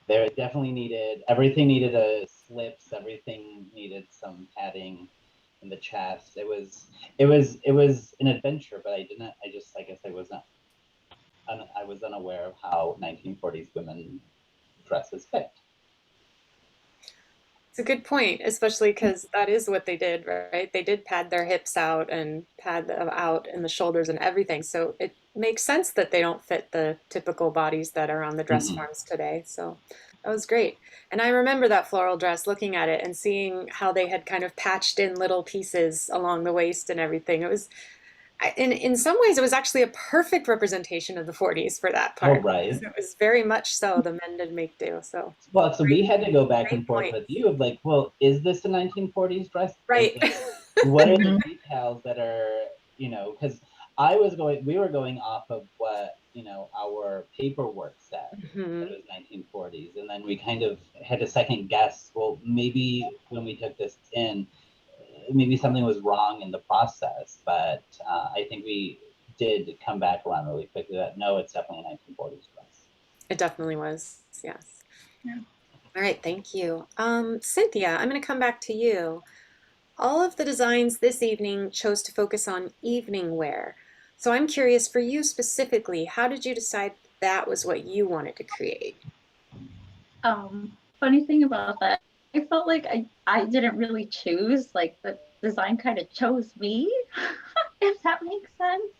There definitely everything needed slips, everything needed some padding in the chest. It was an adventure, but I guess I was unaware of how 1940s women dresses fit. It's a good point, especially because that is what they did, right? They did pad their hips out and pad them out and the shoulders and everything. So it makes sense that they don't fit the typical bodies that are on the dress forms today. So that was great. And I remember that floral dress, looking at it and seeing how they had kind of patched in little pieces along the waist and everything. It was, in some ways, it was actually a perfect representation of the 40s for that part. Oh, right. It was very much so the mend and make do. So well, so we had to go back and forth point. with you of like, well, is this a 1940s dress? Right. What are the details that are, you know, because we were going off of what, you know, our paperwork said that it was 1940s. And then we kind of had a second guess, well, maybe when we took this in, maybe something was wrong in the process, but I think we did come back around really quickly that no, it's definitely a 1940s dress. It definitely was, yes. Yeah. All right, thank you. Cynthia, I'm going to come back to you. All of the designs this evening chose to focus on evening wear. So I'm curious, for you specifically, how did you decide that was what you wanted to create? Funny thing about that, I felt like I didn't really choose, like the design kind of chose me, if that makes sense.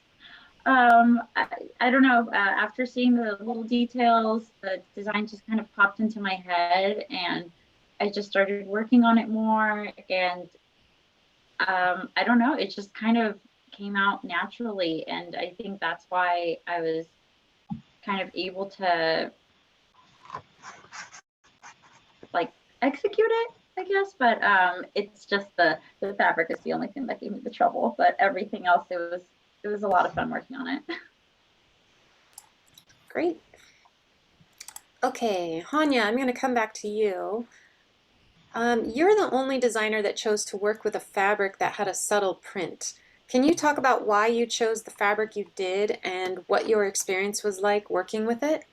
I don't know, after seeing the little details, the design just kind of popped into my head and I just started working on it more. And I don't know, it just kind of came out naturally. And I think that's why I was kind of able to like execute it, I guess. But it's just the fabric is the only thing that gave me the trouble. But everything else, it was a lot of fun working on it. Great. Okay, Hanya, I'm going to come back to you. You're the only designer that chose to work with a fabric that had a subtle print. Can you talk about why you chose the fabric you did and what your experience was like working with it?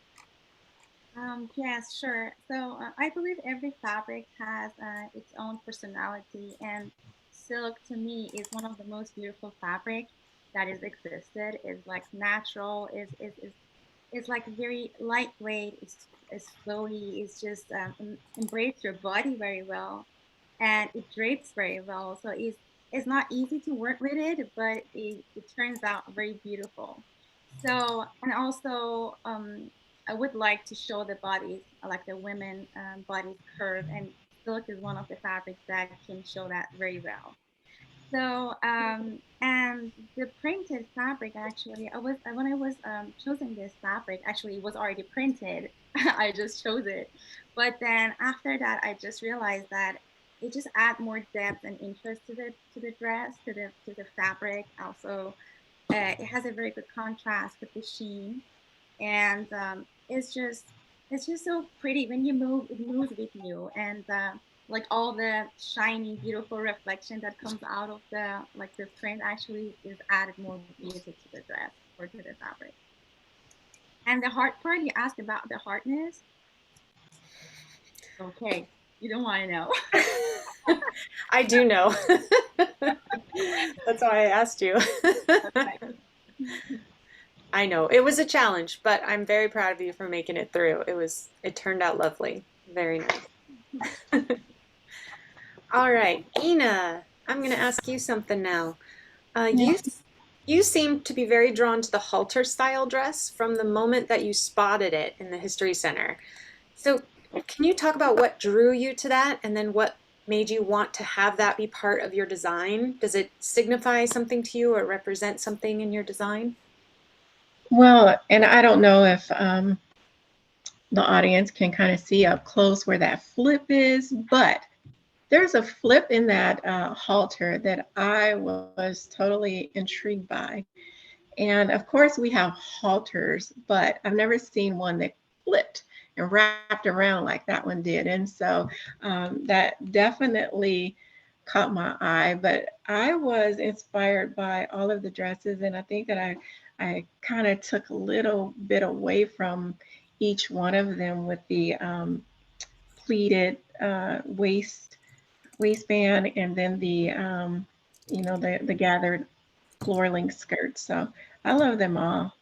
Yes, sure. So I believe every fabric has its own personality, and silk to me is one of the most beautiful fabric that has existed. It's like natural, is like very lightweight, it's flowy, it's just embrace your body very well, and it drapes very well. So it's not easy to work with it, but it turns out very beautiful. So, and also I would like to show the bodies, like the women bodies curve, and silk is one of the fabrics that can show that very well. So, and the printed fabric, actually, when I was choosing this fabric, actually it was already printed. I just chose it. But then after that, I just realized that it just add more depth and interest to the dress, to the fabric. Also, it has a very good contrast with the sheen, and it's just so pretty when you move. It moves with you, and like all the shiny, beautiful reflection that comes out of the print actually is added more beauty to the dress or to the fabric. And the hard part, you asked about the hardness. Okay, you don't want to know. I do know. That's why I asked you. I know it was a challenge, but I'm very proud of you for making it through. It turned out lovely. Very nice. All right, Ina, I'm going to ask you something now. You seem to be very drawn to the halter style dress from the moment that you spotted it in the History Center. So can you talk about what drew you to that, and then what made you want to have that be part of your design? Does it signify something to you or represent something in your design? Well, and I don't know if the audience can kind of see up close where that flip is, but there's a flip in that halter that I was totally intrigued by. And of course we have halters, but I've never seen one that flipped and wrapped around like that one did. And so that definitely caught my eye, but I was inspired by all of the dresses. And I think that I kind of took a little bit away from each one of them with the pleated waistband, and then the the gathered floor length skirts. So I love them all.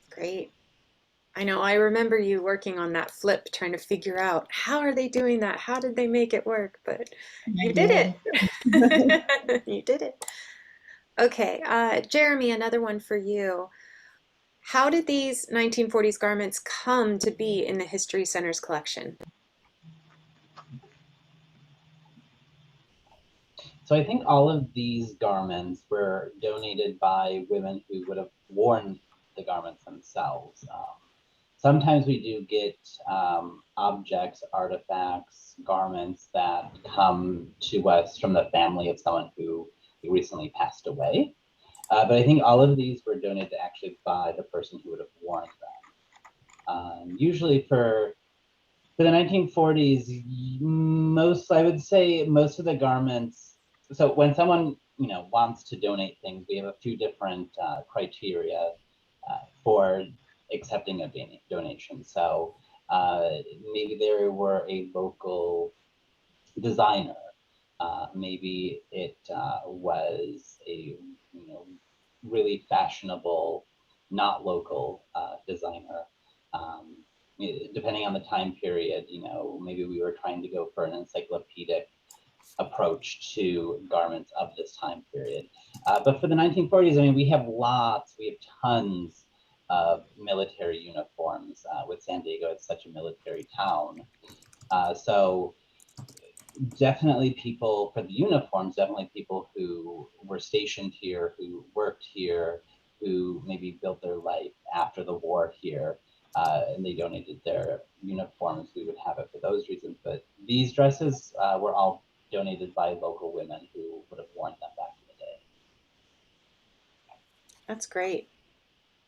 Great. I know, I remember you working on that flip, trying to figure out how are they doing that? How did they make it work? But you did it. You did it. Okay, Jeremy, another one for you. How did these 1940s garments come to be in the History Center's collection? So I think all of these garments were donated by women who would have worn the garments themselves. Sometimes we do get objects, artifacts, garments that come to us from the family of someone who recently passed away. But I think all of these were donated actually by the person who would have worn them. Usually for the 1940s, I would say most of the garments, so when someone wants to donate things, we have a few different criteria for accepting a donation. So maybe there were a local designer, maybe it was a really fashionable, not local designer. Depending on the time period, maybe we were trying to go for an encyclopedic approach to garments of this time period. But for the 1940s, I mean, we have tons of military uniforms with San Diego. It's such a military town. So definitely people for the uniforms, definitely people who were stationed here, who worked here, who maybe built their life after the war here. And they donated their uniforms. We would have it for those reasons. But these dresses were all donated by local women who would have worn them back in the day. That's great.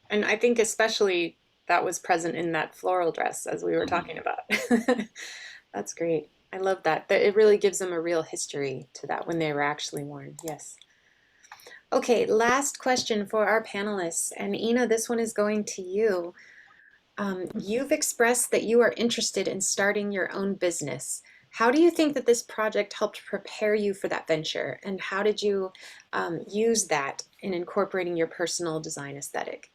And I think especially that was present in that floral dress as we were talking about. That's great. I love that. It really gives them a real history to that when they were actually worn. Yes. Okay, last question for our panelists. And Ina, this one is going to you. You've expressed that you are interested in starting your own business. How do you think that this project helped prepare you for that venture? And how did you use that in incorporating your personal design aesthetic?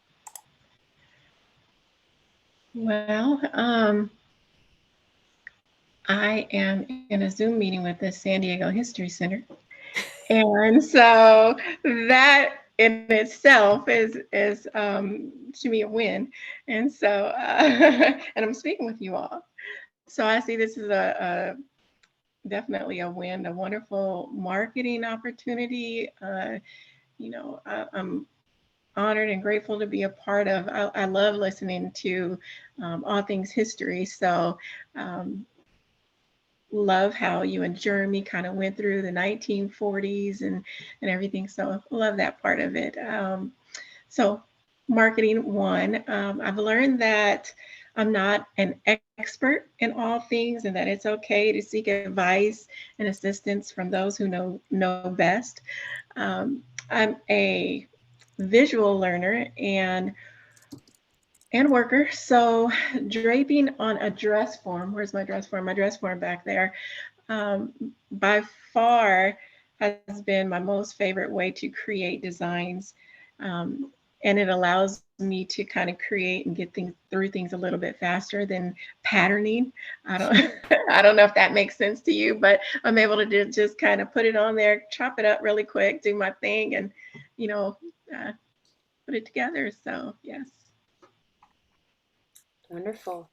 Well, I am in a Zoom meeting with the San Diego History Center. And so that in itself is to me a win. And so, and I'm speaking with you all. So I see this as definitely a win, a wonderful marketing opportunity. I'm honored and grateful to be a part of. I love listening to all things history. So love how you and Jeremy kind of went through the 1940s and everything. So love that part of it. So marketing one, I've learned that I'm not an expert in all things and that it's okay to seek advice and assistance from those who know best. I'm a visual learner and worker. So draping on a dress form, where's my dress form? My dress form back there, by far has been my most favorite way to create designs. And it allows me to kind of create and get through things a little bit faster than patterning. I don't know if that makes sense to you, but I'm able to just kind of put it on there, chop it up really quick, do my thing, and put it together. So yes. Wonderful.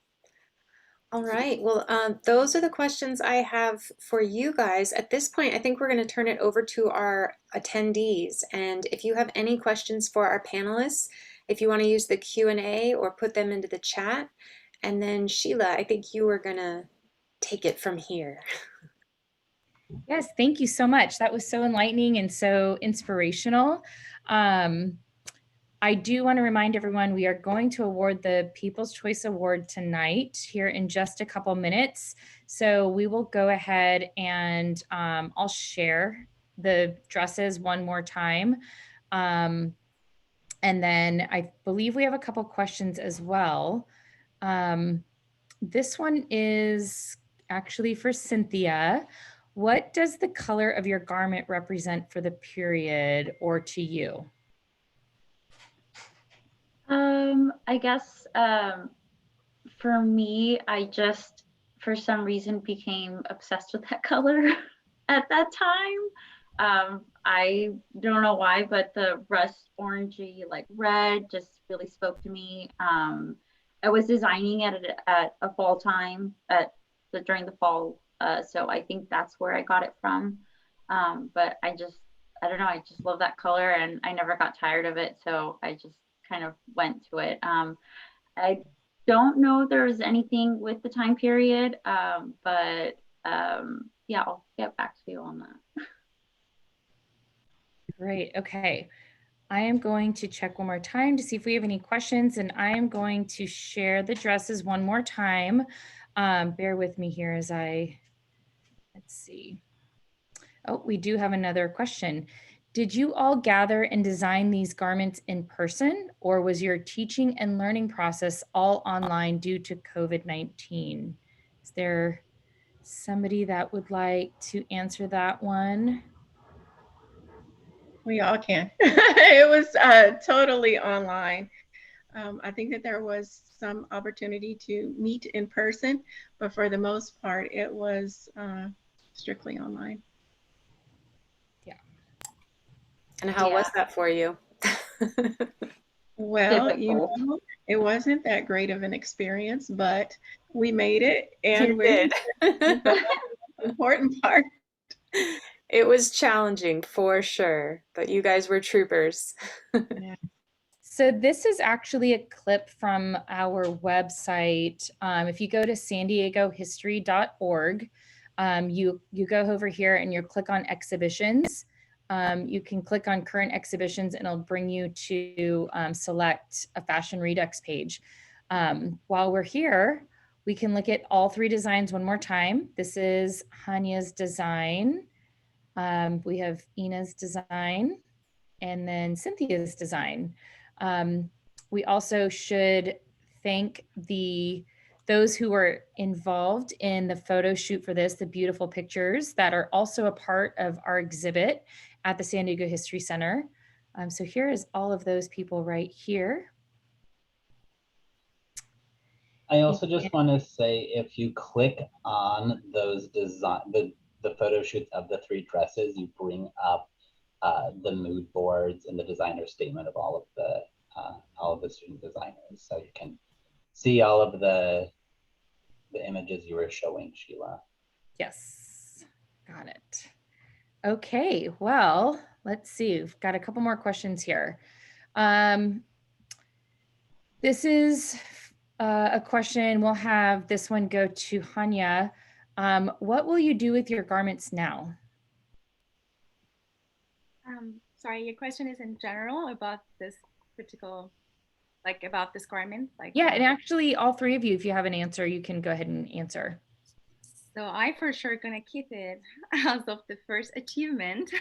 All right. Well, those are the questions I have for you guys. At this point, I think we're going to turn it over to our attendees. And if you have any questions for our panelists, if you want to use the Q&A or put them into the chat. And then Sheila, I think you were going to take it from here. Yes, thank you so much. That was so enlightening and so inspirational. I do want to remind everyone we are going to award the People's Choice Award tonight here in just a couple minutes. So we will go ahead and I'll share the dresses one more time. And then I believe we have a couple questions as well. This one is actually for Cynthia. What does the color of your garment represent for the period or to you? I guess For me, I just, for some reason, became obsessed with that color at that time. I don't know why, but the rust orangey, like red, just really spoke to me. I was designing at a fall time during the fall, so I think that's where I got it from. But I don't know, I just love that color, and I never got tired of it, so I just kind of went to it. I don't know if there was anything with the time period, but yeah, I'll get back to you on that. Great. Okay. I am going to check one more time to see if we have any questions, and I am going to share the dresses one more time. Bear with me here as let's see. Oh, we do have another question. Did you all gather and design these garments in person, or was your teaching and learning process all online due to COVID-19? Is there somebody that would like to answer that one? We all can. It was totally online. I think that there was some opportunity to meet in person, but for the most part, it was strictly online. And how was that for you? Well, it wasn't that great of an experience, but we made it, and we did. The important part. It was challenging for sure, but you guys were troopers. Yeah. So this is actually a clip from our website. If you go to sandiegohistory.org, you go over here and you click on exhibitions. You can click on current exhibitions and it'll bring you to select a Fashion Redux page. While we're here, we can look at all three designs one more time. This is Hanya's design. We have Ina's design and then Cynthia's design. We also should thank those who were involved in the photo shoot for this, the beautiful pictures that are also a part of our exhibit at the San Diego History Center. So here is all of those people right here. I also just want to say, if you click on those the photo shoots of the three dresses, you bring up the mood boards and the designer statement of all of the student designers, so you can see all of the images you were showing, Sheila. Yes, got it. Okay, well, let's see. We've got a couple more questions here. This is a question. We'll have this one go to Hanya. What will you do with your garments now? Sorry, your question is in general about this particular, like about this garment? Like, yeah, and actually all three of you, if you have an answer, you can go ahead and answer. So I for sure gonna keep it as of the first achievement.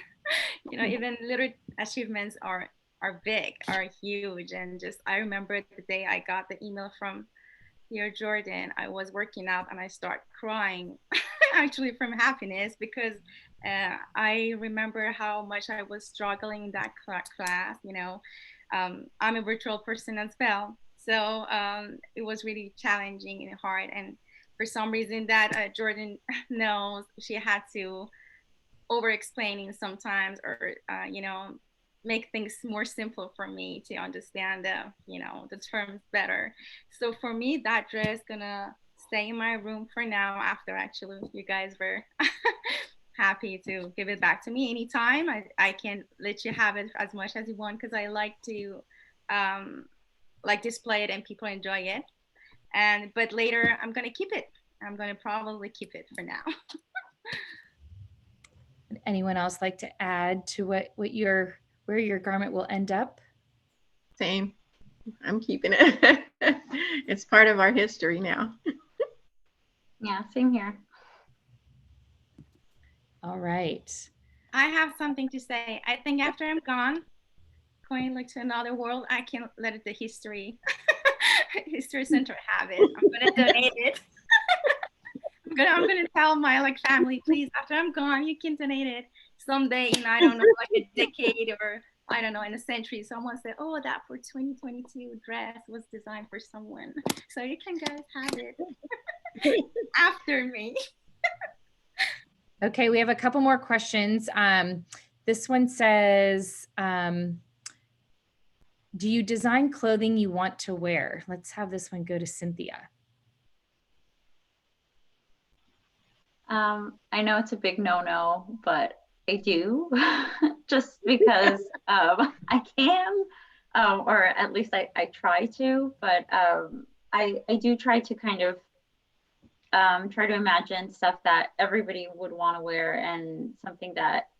You know, even little achievements are big, are huge. And just, I remember the day I got the email from your Jordyn, I was working out and I start crying actually from happiness, because I remember how much I was struggling in that class. You know, I'm a virtual person as well. So it was really challenging and hard. And for some reason that Jordyn knows, she had to over explaining sometimes, or, you know, make things more simple for me to understand the terms better. So for me, that dress gonna stay in my room for now, after actually you guys were happy to give it back to me anytime. I can let you have it as much as you want, because I like to like display it and people enjoy it. But later I'm gonna keep it. I'm gonna probably keep it for now. Anyone else like to add to where your garment will end up? Same. I'm keeping it. It's part of our history now. Yeah, same here. All right. I have something to say. I think after I'm gone, going like to another world, I can let it the history center have it. I'm gonna donate it. I'm gonna tell my like family, please, after I'm gone, you can donate it someday in, I don't know, like a decade or I don't know, in a century, someone said, oh, that for 2022 dress was designed for someone. So you can guys have it after me. Okay, we have a couple more questions. This one says, do you design clothing you want to wear? Let's have this one go to Cynthia. I know it's a big no-no, but I do, just because I can, or at least I try to, but I do try to kind of try to imagine stuff that everybody would want to wear, and something that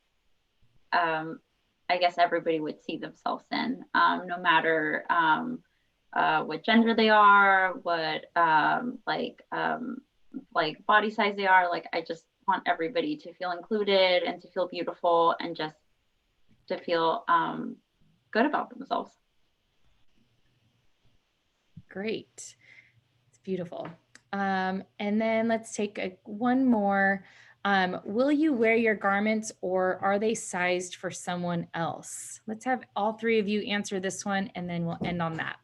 I guess everybody would see themselves in, no matter what gender they are, what like body size they are. Like, I just want everybody to feel included and to feel beautiful and just to feel good about themselves. Great. It's beautiful. And then let's take one more. Will you wear your garments, or are they sized for someone else? Let's have all three of you answer this one, and then we'll end on that.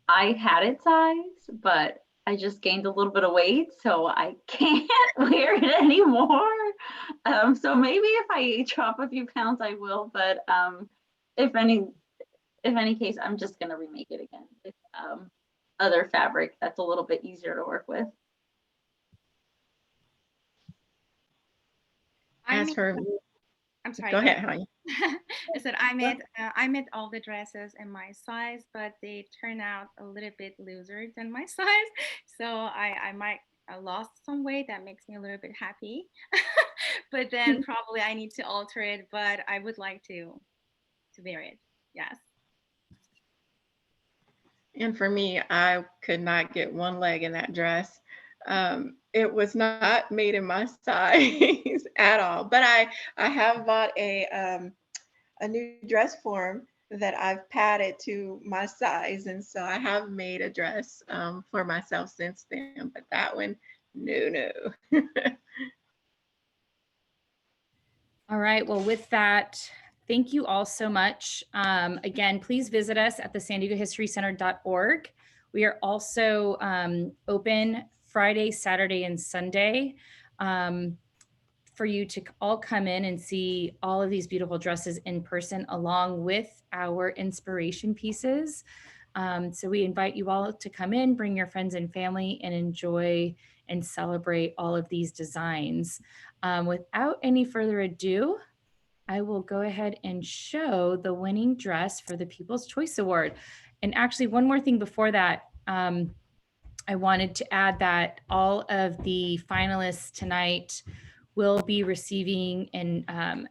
I had it sized, but I just gained a little bit of weight, so I can't wear it anymore. So maybe if I drop a few pounds, I will. But if any case, I'm just gonna remake it again with other fabric that's a little bit easier to work with. As for me, I'm sorry. go ahead, honey. I said I made all the dresses in my size, but they turn out a little bit looser than my size. So I might lost some weight. That makes me a little bit happy. But then probably I need to alter it. But I would like to wear it. Yes. And for me, I could not get one leg in that dress. It was not made in my size at all. But I have bought a new dress form that I've padded to my size, and so I have made a dress for myself since then. But that one, no. All right. Well, with that, thank you all so much. Again, please visit us at the SanDiegoHistoryCenter.org. We are also open Friday, Saturday, and Sunday for you to all come in and see all of these beautiful dresses in person, along with our inspiration pieces. So we invite you all to come in, bring your friends and family, and enjoy and celebrate all of these designs. Without any further ado, I will go ahead and show the winning dress for the People's Choice Award. And actually, one more thing before that, I wanted to add that all of the finalists tonight will be receiving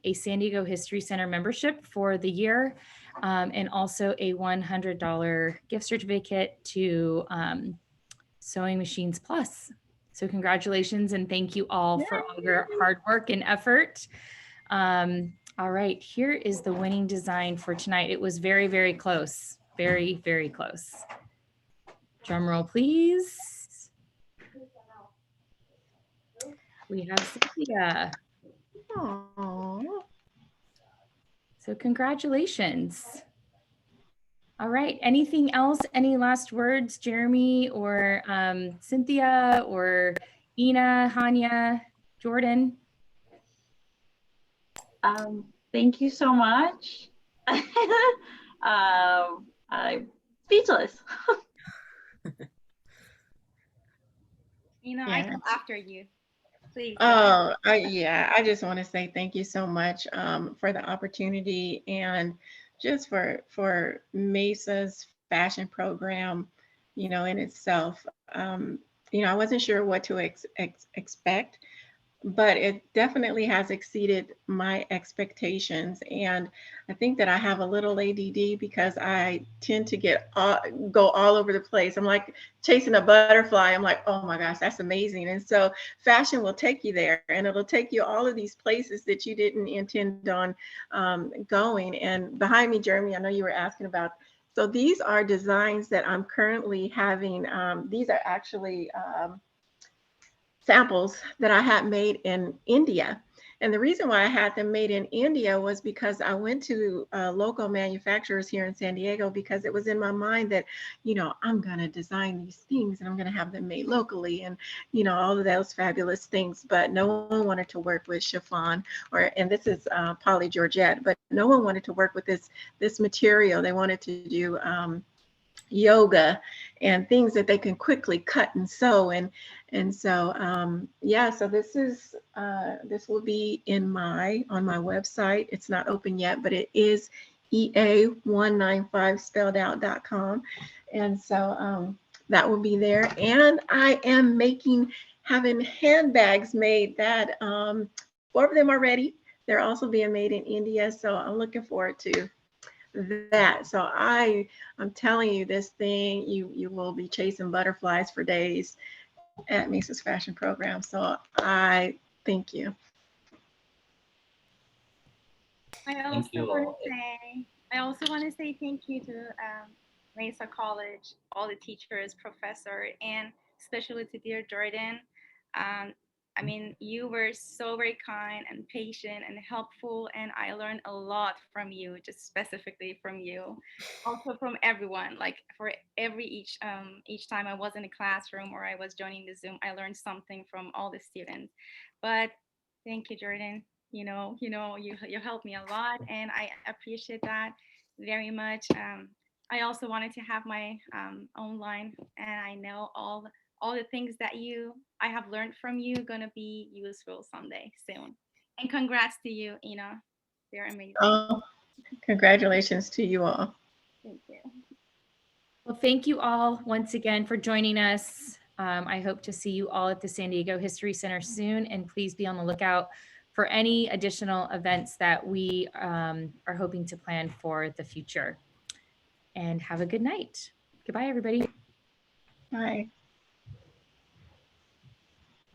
a San Diego History Center membership for the year, and also a $100 gift certificate to Sewing Machines Plus. So congratulations, and thank you all for all your hard work and effort. All right, here is the winning design for tonight. It was very, very close. Very, very close. Drum roll, please. We have Cynthia. Aww. So congratulations. All right, anything else? Any last words, Jeremy or Cynthia or Ina, Hanya, Jordyn? Thank you so much. I'm speechless. I go after you. Please. Oh, I just want to say thank you so much for the opportunity, and just for Mesa's fashion program, in itself. I wasn't sure what to expect, but it definitely has exceeded my expectations. And I think that I have a little ADD because I tend to go all over the place. I'm like chasing a butterfly. I'm like, oh my gosh, that's amazing. And so fashion will take you there, and it'll take you all of these places that you didn't intend on going. And behind me, Jeremy, I know you were asking about, so these are designs that I'm currently having. These are actually samples that I had made in India. And the reason why I had them made in India was because I went to local manufacturers here in San Diego, because it was in my mind that, you know, I'm going to design these things and I'm going to have them made locally and, you know, all of those fabulous things. But no one wanted to work with chiffon, and this is poly Georgette, but no one wanted to work with this material. They wanted to do yoga and things that they can quickly cut and sew, and so yeah, so this will be on my website. It's not open yet, but it is ea195 spelled out.com, and so that will be there. And I am having handbags made that 4 of them are ready. They're also being made in India, so I'm looking forward to that. So I'm telling you, this thing, you will be chasing butterflies for days at Mesa's fashion program. So I thank you. I also want to say thank you to Mesa College, all the teachers, professor, and especially to dear Jordyn. I mean, you were so very kind and patient and helpful, and I learned a lot from you, just specifically from you, also from everyone. Like for each time I was in a classroom or I was joining the Zoom, I learned something from all the students. But thank you, Jordyn. You helped me a lot, and I appreciate that very much. I also wanted to have my own line, and I know all the things that I have learned from you gonna be useful someday soon. And congrats to you, Ina. They're amazing. Oh, congratulations to you all. Thank you. Well, thank you all once again for joining us. I hope to see you all at the San Diego History Center soon, and please be on the lookout for any additional events that we are hoping to plan for the future. And have a good night. Goodbye, everybody. Bye.